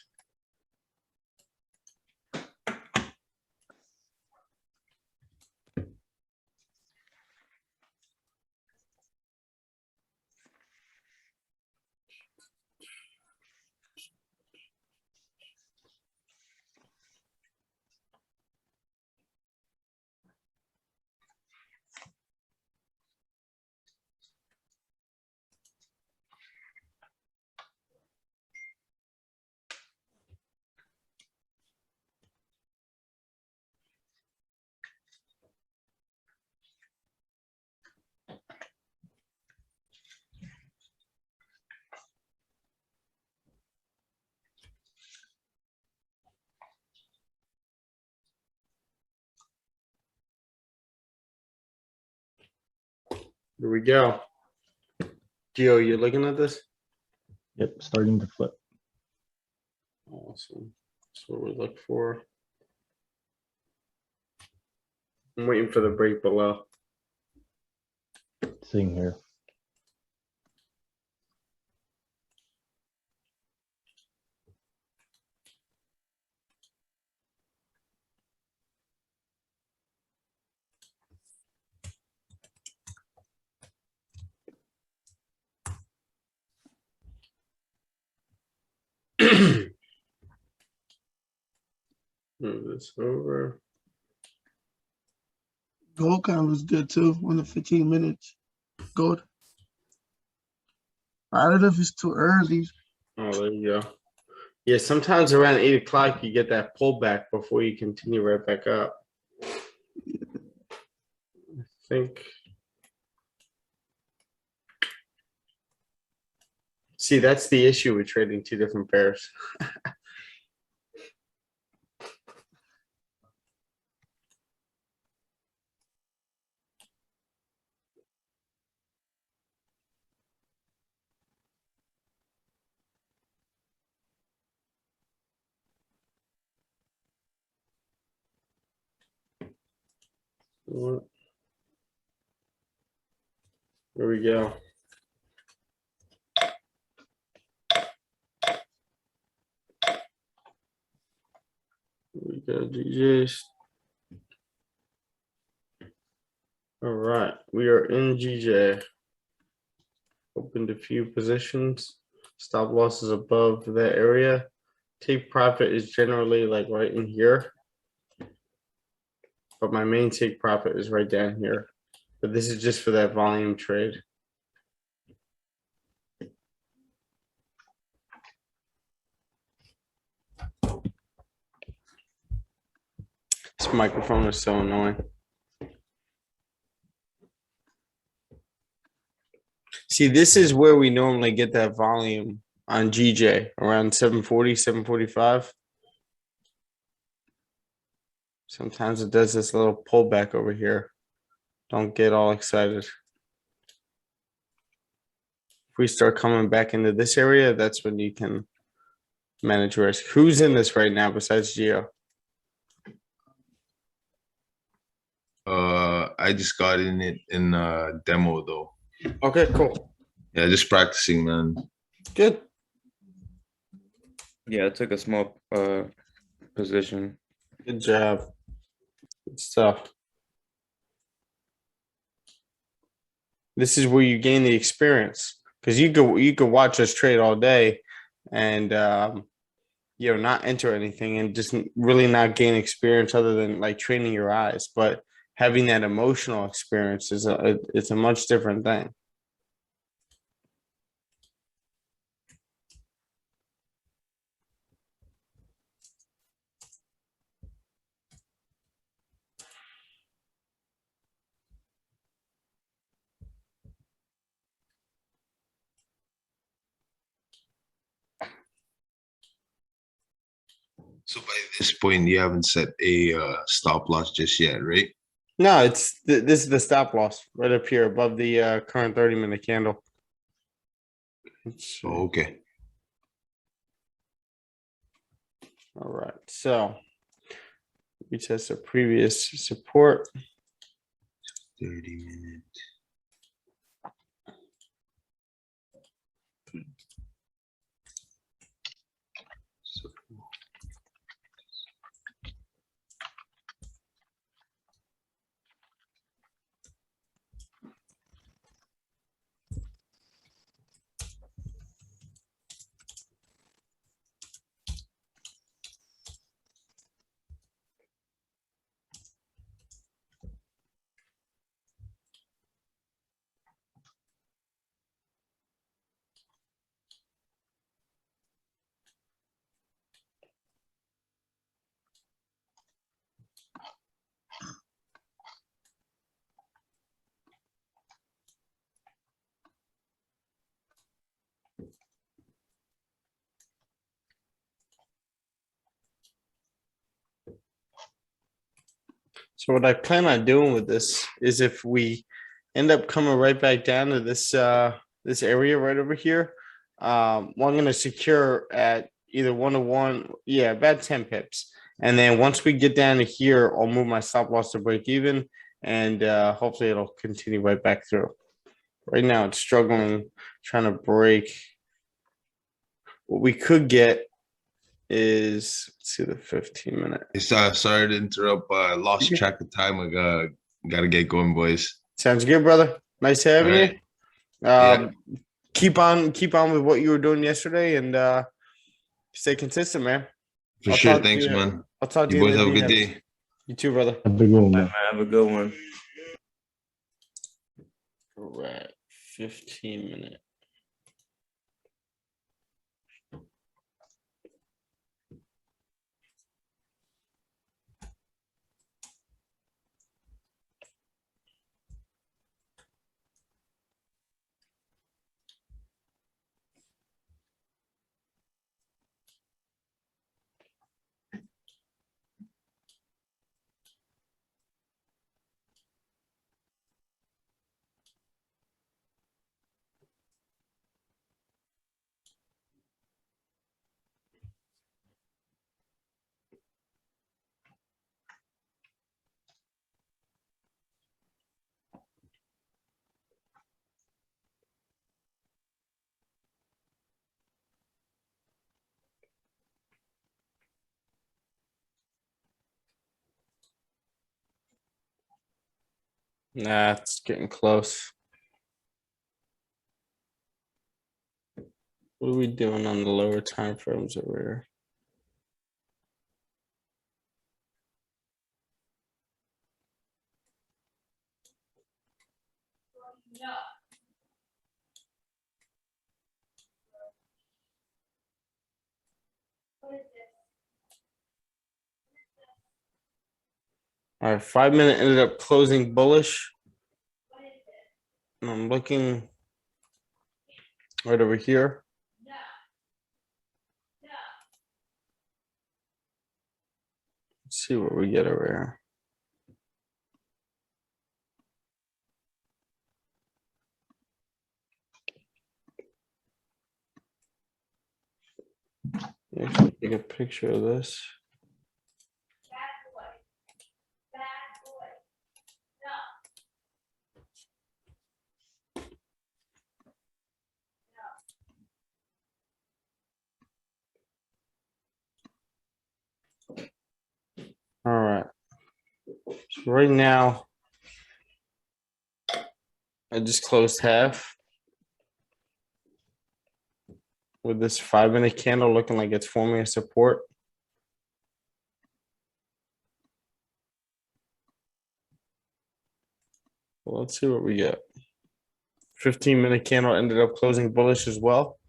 Here we go. Gio, you looking at this? Yep, starting to flip. Awesome. That's what we look for. I'm waiting for the break below. Same here. Move this over. Gold kind of was good too. 1 to 15 minutes. Gold. I don't know if it's too early. Oh, there you go. Yeah, sometimes around 8 o'clock you get that pullback before you continue right back up. I think. See, that's the issue with trading two different pairs. There we go. We got GJs. All right, we are in GJ. Opened a few positions. Stop loss is above that area. Take profit is generally like right in here. But my main take profit is right down here. But this is just for that volume trade. This microphone is so annoying. See, this is where we normally get that volume on GJ around 740, 745. Sometimes it does this little pullback over here. Don't get all excited. If we start coming back into this area, that's when you can manage risk. Who's in this right now besides Gio? I just got in it in demo though. Okay, cool. Yeah, just practicing, man. Good. Yeah, I took a small position. Good job. Good stuff. This is where you gain the experience because you could watch us trade all day and not enter anything and just really not gain experience other than like training your eyes. But having that emotional experience is it's a much different thing. So by this point, you haven't set a stop loss just yet, right? No, it's this is the stop loss right up here above the current 30-minute candle. Let's see. Oh, okay. All right, so we test the previous support. 30-minute. So what I plan on doing with this is if we end up coming right back down to this this area right over here, well, I'm going to secure at either 1 to 1, yeah, about 10 pips. And then once we get down to here, I'll move my stop loss to break even, and hopefully it'll continue right back through. Right now it's struggling, trying to break. What we could get is, let's see, the 15-minute. Sorry to interrupt. Lost track of time. I gotta get going, boys. Sounds good, brother. Nice having All right. you. Yeah. Keep on with what you were doing yesterday, and stay consistent, man. For I'll sure. talk to Thanks, you- man. I'll talk to You you. boys in the have a good DMs. day. You too, brother. Have a good one, man. Have a good one. Right, 15-minute. Nah, it's getting close. What are we doing on the lower time frames over here? All right, 5-minute ended up closing bullish. And I'm looking right over here. Let's see what we get over here. Actually, take a picture of this. All right. So right now, I just closed half with this 5-minute candle looking like it's forming a support. Well, let's see what we get. 15-minute candle ended up closing bullish as well.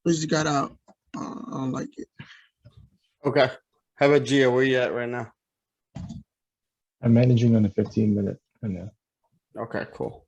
We just got out. I don't like it. Okay. How about Gio? Where you at right now? I'm managing on a 15-minute right now. Okay, cool.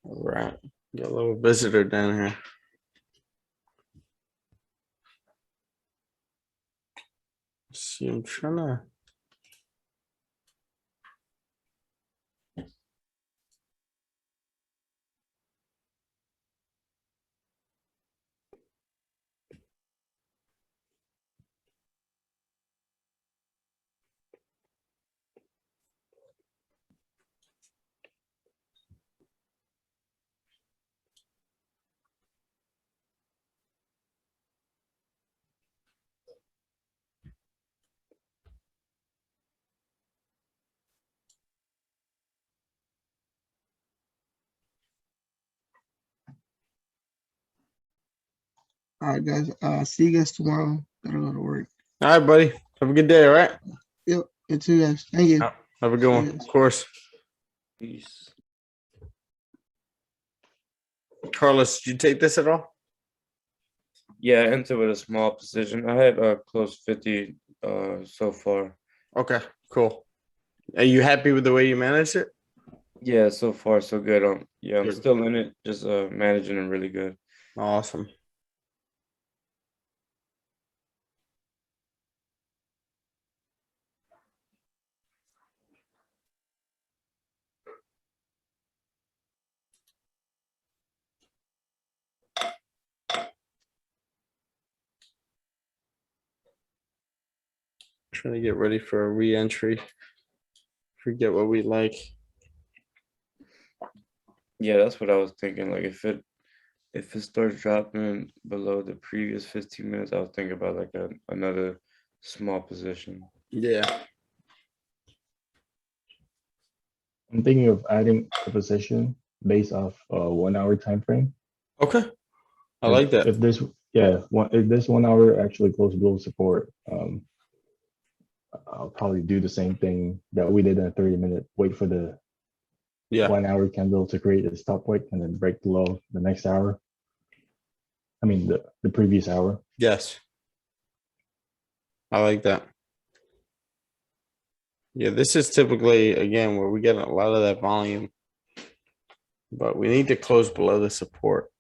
All right. Got a little visitor down here. Let's see, I'm trying to. All right, guys. See you guys tomorrow. Gotta go to work. All right, buddy. Have a good day. All right. Yep. You too, guys. Thank you. Have a good one. Of course. Peace. Carlos, did you take this at all? Yeah, I entered with a small position. I had close 50 so far. Okay, cool. Are you happy with the way you managed it? Yeah, so far so good. Yeah, I'm Good. still in it, just managing it really good. Awesome. Trying to get ready for a re-entry. Forget what we like. Yeah, that's what I was thinking. Like if it starts dropping below the previous 15 minutes, I was thinking about like another small position. Yeah. I'm thinking of adding a position based off a 1 hour time frame. Okay. I like that. If this, yeah, if this 1 hour actually goes below support, I'll probably do the same thing that we did in a 30-minute. Wait for the Yeah. 1 hour candle to create a stop point and then break the low the next hour. I mean the previous hour. Yes. I like that. Yeah, this is typically, again, where we get a lot of that volume, but we need to close below the support.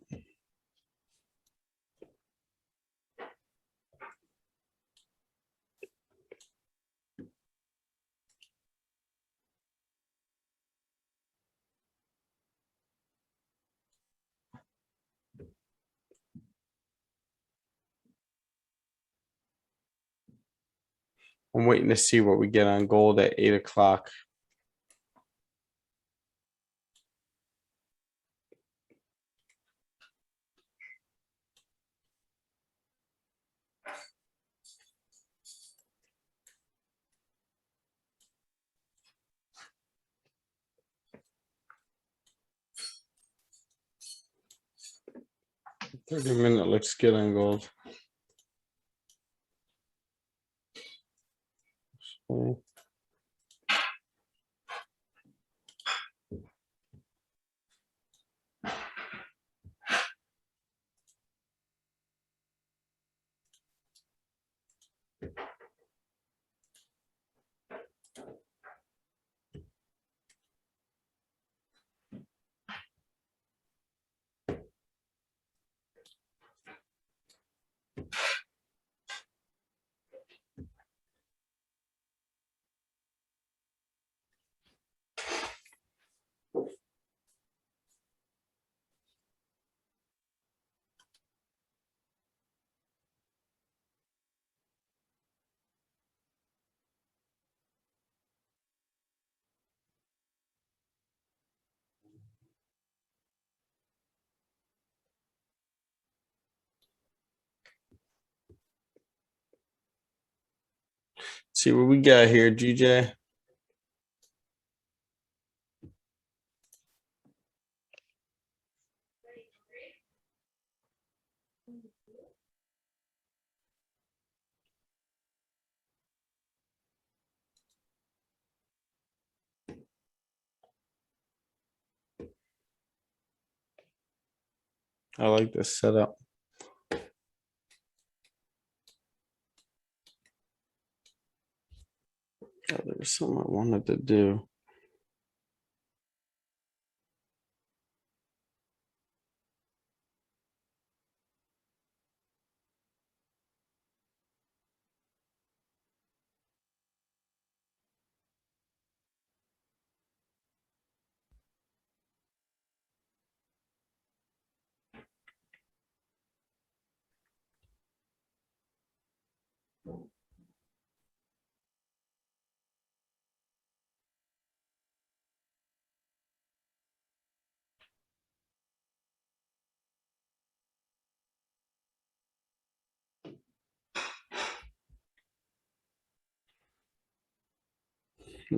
I'm waiting to see what we get on gold at 8 o'clock. $30-minute looks good on gold. So, see what we got here, GJ. I like this setup. Oh, there was something I wanted to do.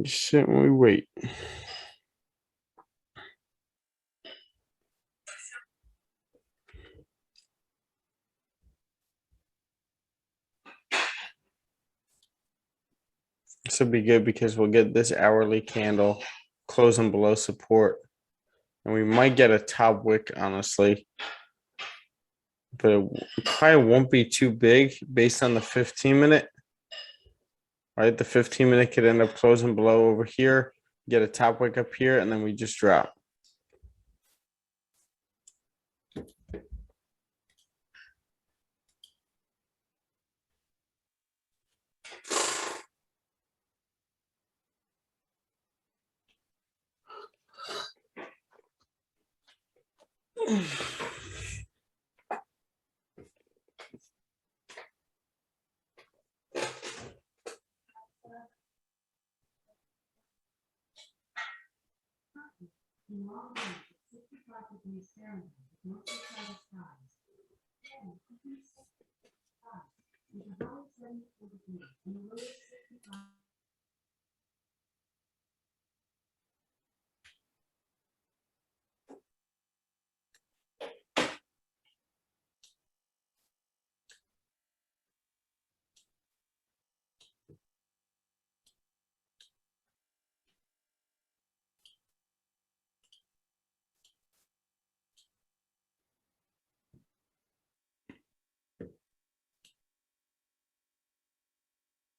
Just sit and we wait. This will be good because we'll get this hourly candle closing below support. And we might get a top wick, honestly. But it probably won't be too big based on the 15-minute. Right? The 15-minute could end up closing below over here, get a top wick up here, and then we just drop.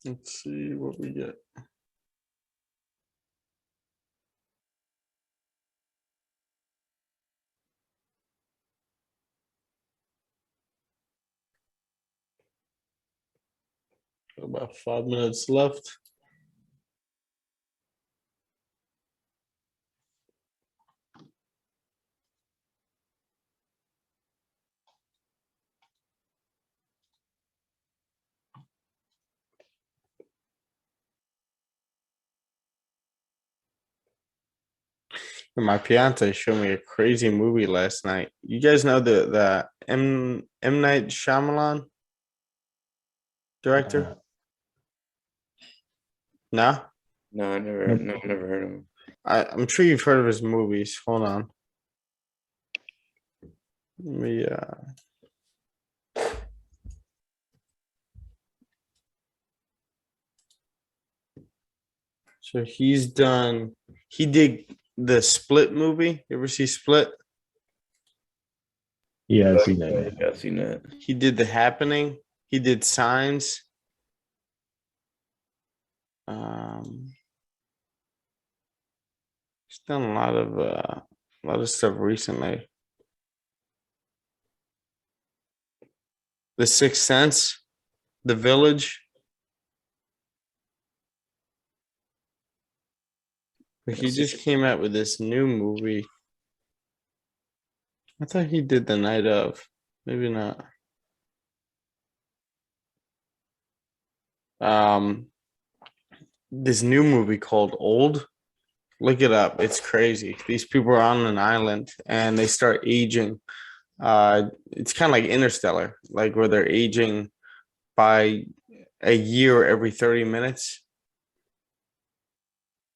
Let's see what we get. About 5 minutes left. And my fiance showed me a crazy movie last night. You guys know the M Night Shyamalan director? No? No, I never heard of him. I'm sure you've heard of his movies. Hold on. Let me so he did the Split movie. You ever see Split? Yeah, I've seen that. Yeah, I've seen that. He did The Happening. He did Signs. He's done a lot of stuff recently. The Sixth Sense, The Village. But he just came out with this new movie. I thought he did The Night Of. Maybe not. This new movie called Old. Look it up. It's crazy. These people are on an island and they start aging. It's kind of like Interstellar, like where they're aging by a year every 30 minutes.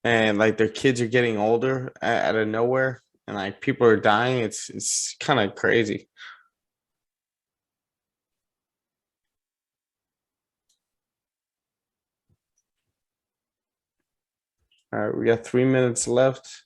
And like their kids are getting older out of nowhere, and like people are dying. It's kind of crazy. All right, we got 3 minutes left.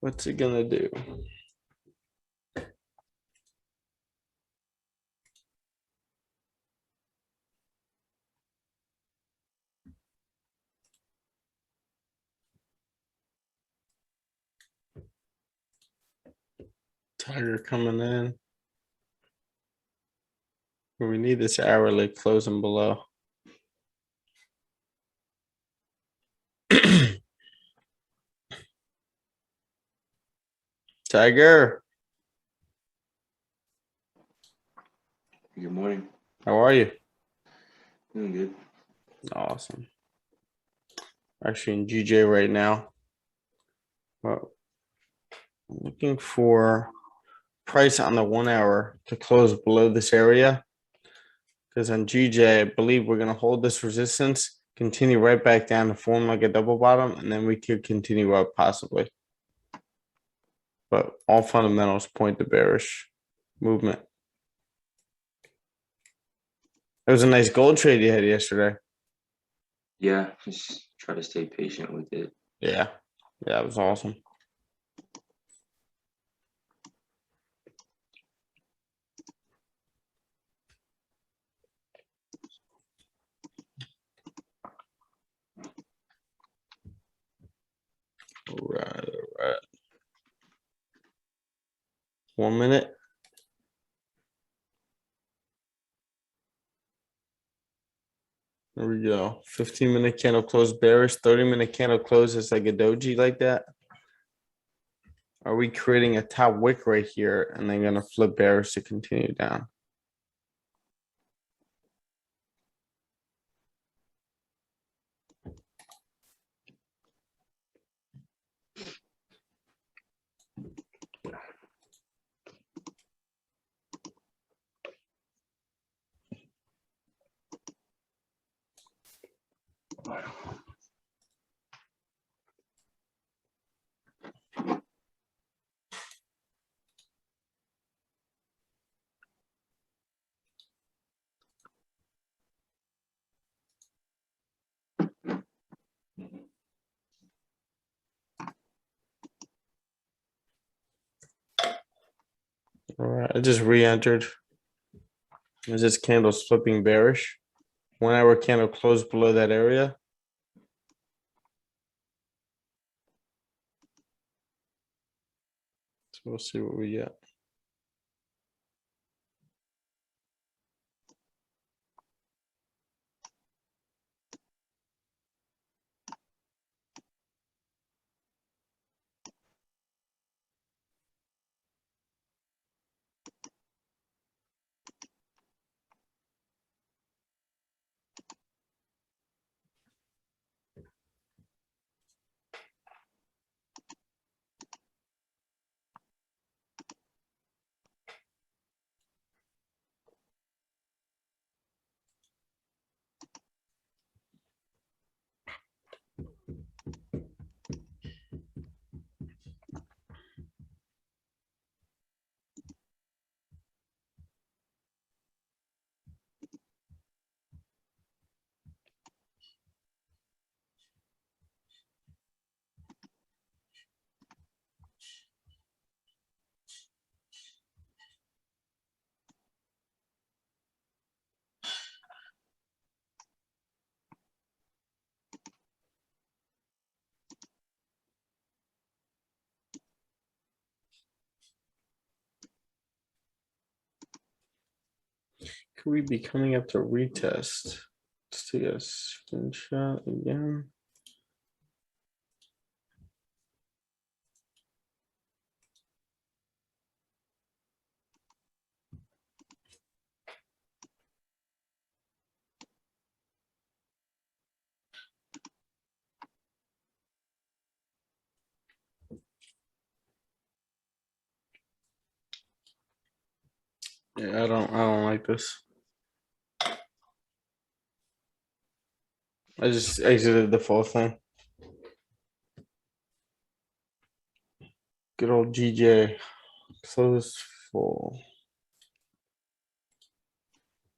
What's it gonna do? Tiger coming in. We need this hourly closing below. Tiger, Good morning. how are you? Doing good. Awesome. Actually in GJ right now. Well, I'm looking for price on the 1 hour to close below this area. Because on GJ, I believe we're going to hold this resistance, continue right back down to form like a double bottom, and then we could continue up possibly. But all fundamentals point to bearish movement. It was a nice gold trade you had yesterday. Yeah, just try to stay patient with it. Yeah. Yeah, it was awesome. All right. 1 minute. There we go. 15-minute candle close bearish. 30-minute candle close is like a doji like that. Are we creating a top wick right here and then gonna flip bearish to continue down? All right, I just re-entered. Is this candle flipping bearish? 1 hour candle closed below that area. So we'll see what we get. Could we be coming up to retest? Let's Let's take a screenshot again. Yeah, I don't like this. I just exited the full thing. Good old GJ. Close full.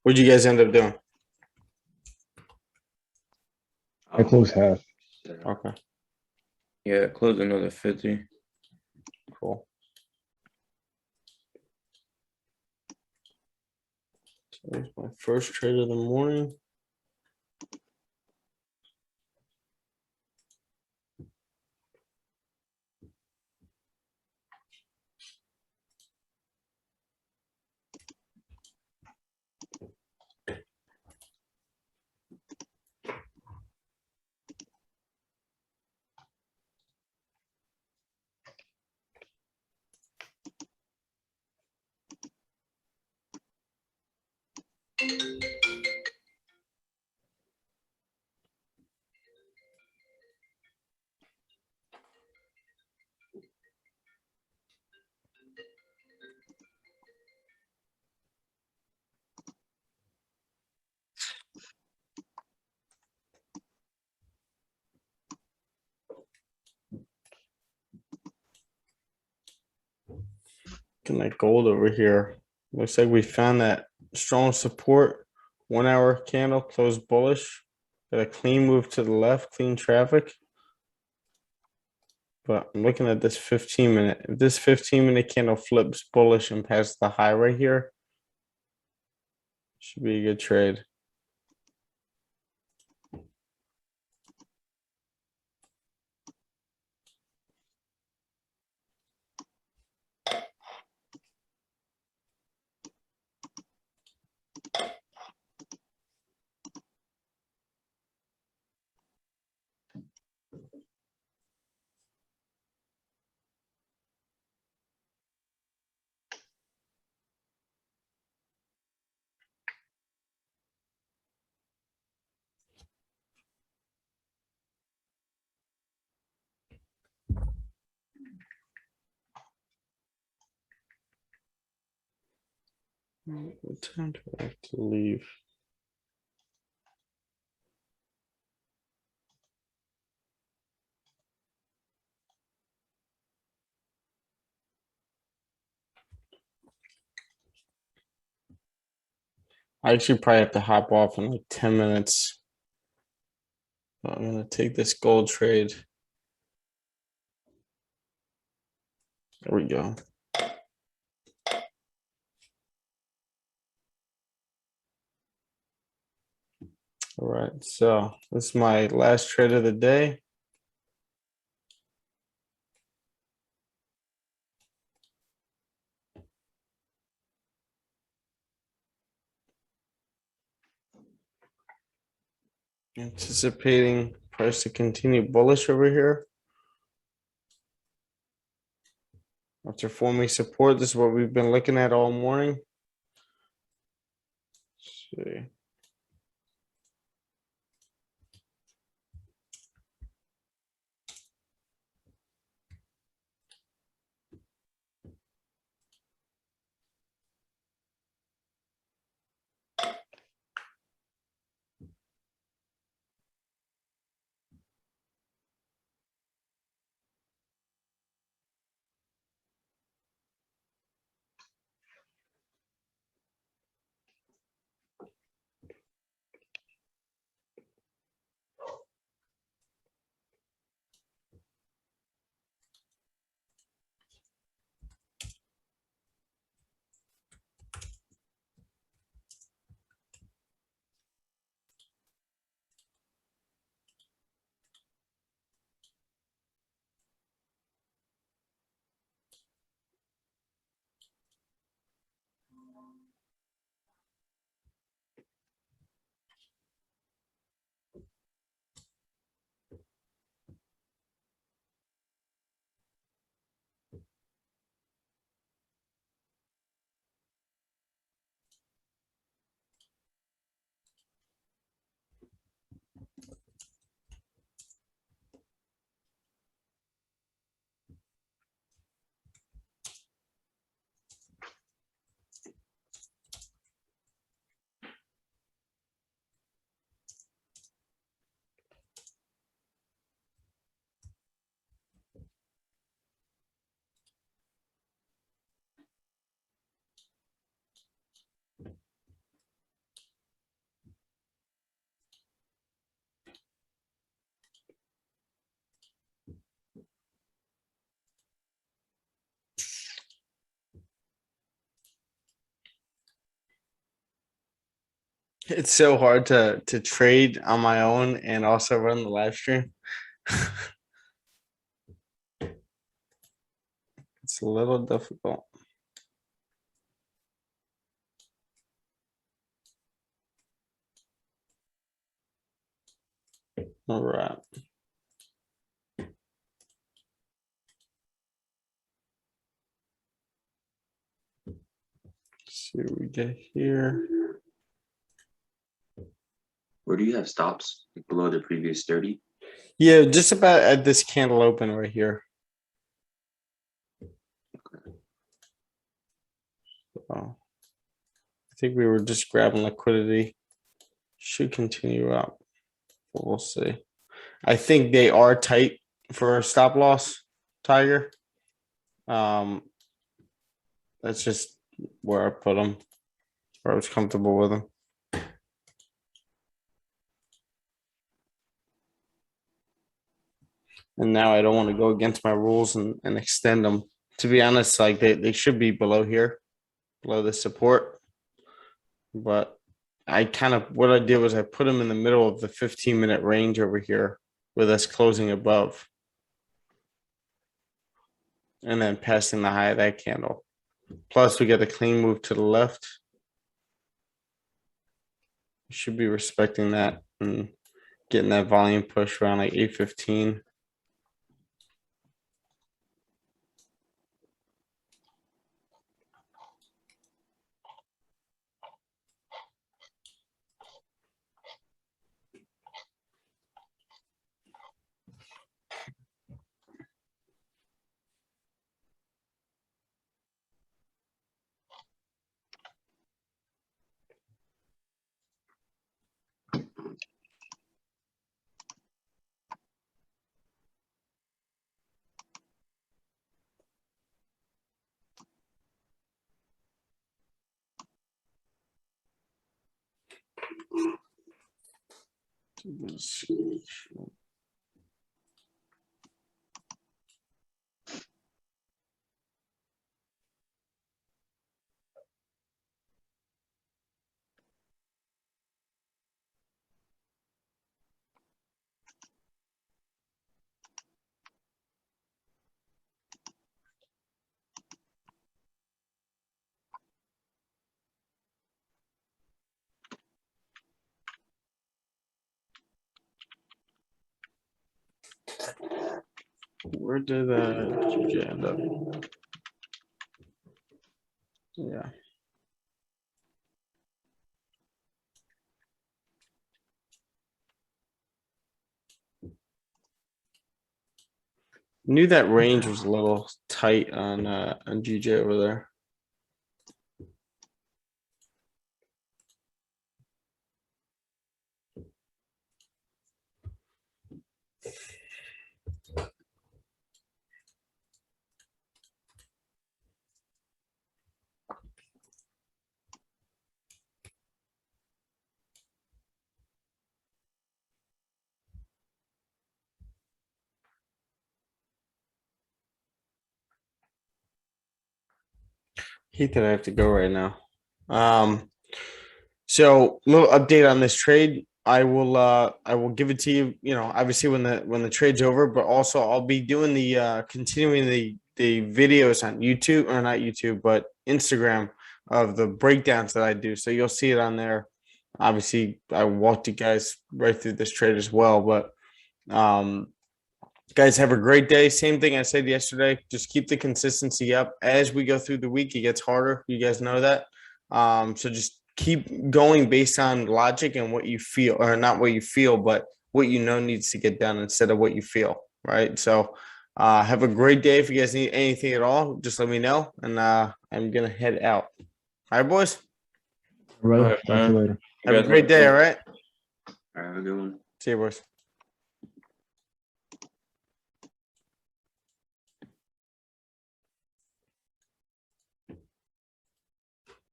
What'd you guys end up doing? I close half. Okay, Yeah, close another 50. cool. So there's my first trade of the morning. Looking at gold over here. Looks like we found that strong support. 1 hour candle closed bullish. Got a clean move to the left, clean traffic. But I'm looking at this 15-minute. If this 15-minute candle flips bullish and past the high right here, should be a good trade. What time do I have to leave? I actually probably have to hop off in like 10 minutes. I'm gonna take this gold trade. There we go. All right, so this is my last trade of the day. Anticipating price to continue bullish over here. After forming support, this is what we've been looking at all morning. Let's see. It's so hard to trade on my own and also run the live stream. It's a little difficult. All right. Let's see what we get here. Where do you have stops? Like below the previous 30? Yeah, just about at this candle open right here. So I think we were just grabbing liquidity. Should continue up. We'll see. I think they are tight for a stop loss, Tiger. That's just where I put them, where I was comfortable with them. And now I don't want to go against my rules and extend them. To be honest, like they should be below here, below the support. But I kind of, what I did was I put them in the middle of the 15-minute range over here with us closing above. And then passing the high of that candle. Plus we get a clean move to the left. Should be respecting that and getting that volume push around like 8:15. Where did GJ end up? Yeah. Knew that range was a little tight on GJ over there. Hate that I have to go right now. So little update on this trade. I will give it to you, you know, obviously when the trade's over, but also I'll be doing the continuing the videos on YouTube, or not YouTube, but Instagram, of the breakdowns that I do. So you'll see it on there. Obviously, I walked you guys right through this trade as well, but guys, have a great day. Same thing I said yesterday. Just keep the consistency up. As we go through the week, it gets harder. You guys know that. So just keep going based on logic and what you feel, or not what you feel, but what you know needs to get done instead of what you feel, right? So have a great day. If you guys need anything at all, just let me know, and I'm going to head out. All right, boys? All right. All right, Talk to you man. later. Have a great day, all right? All right, have a good one. See you, boys.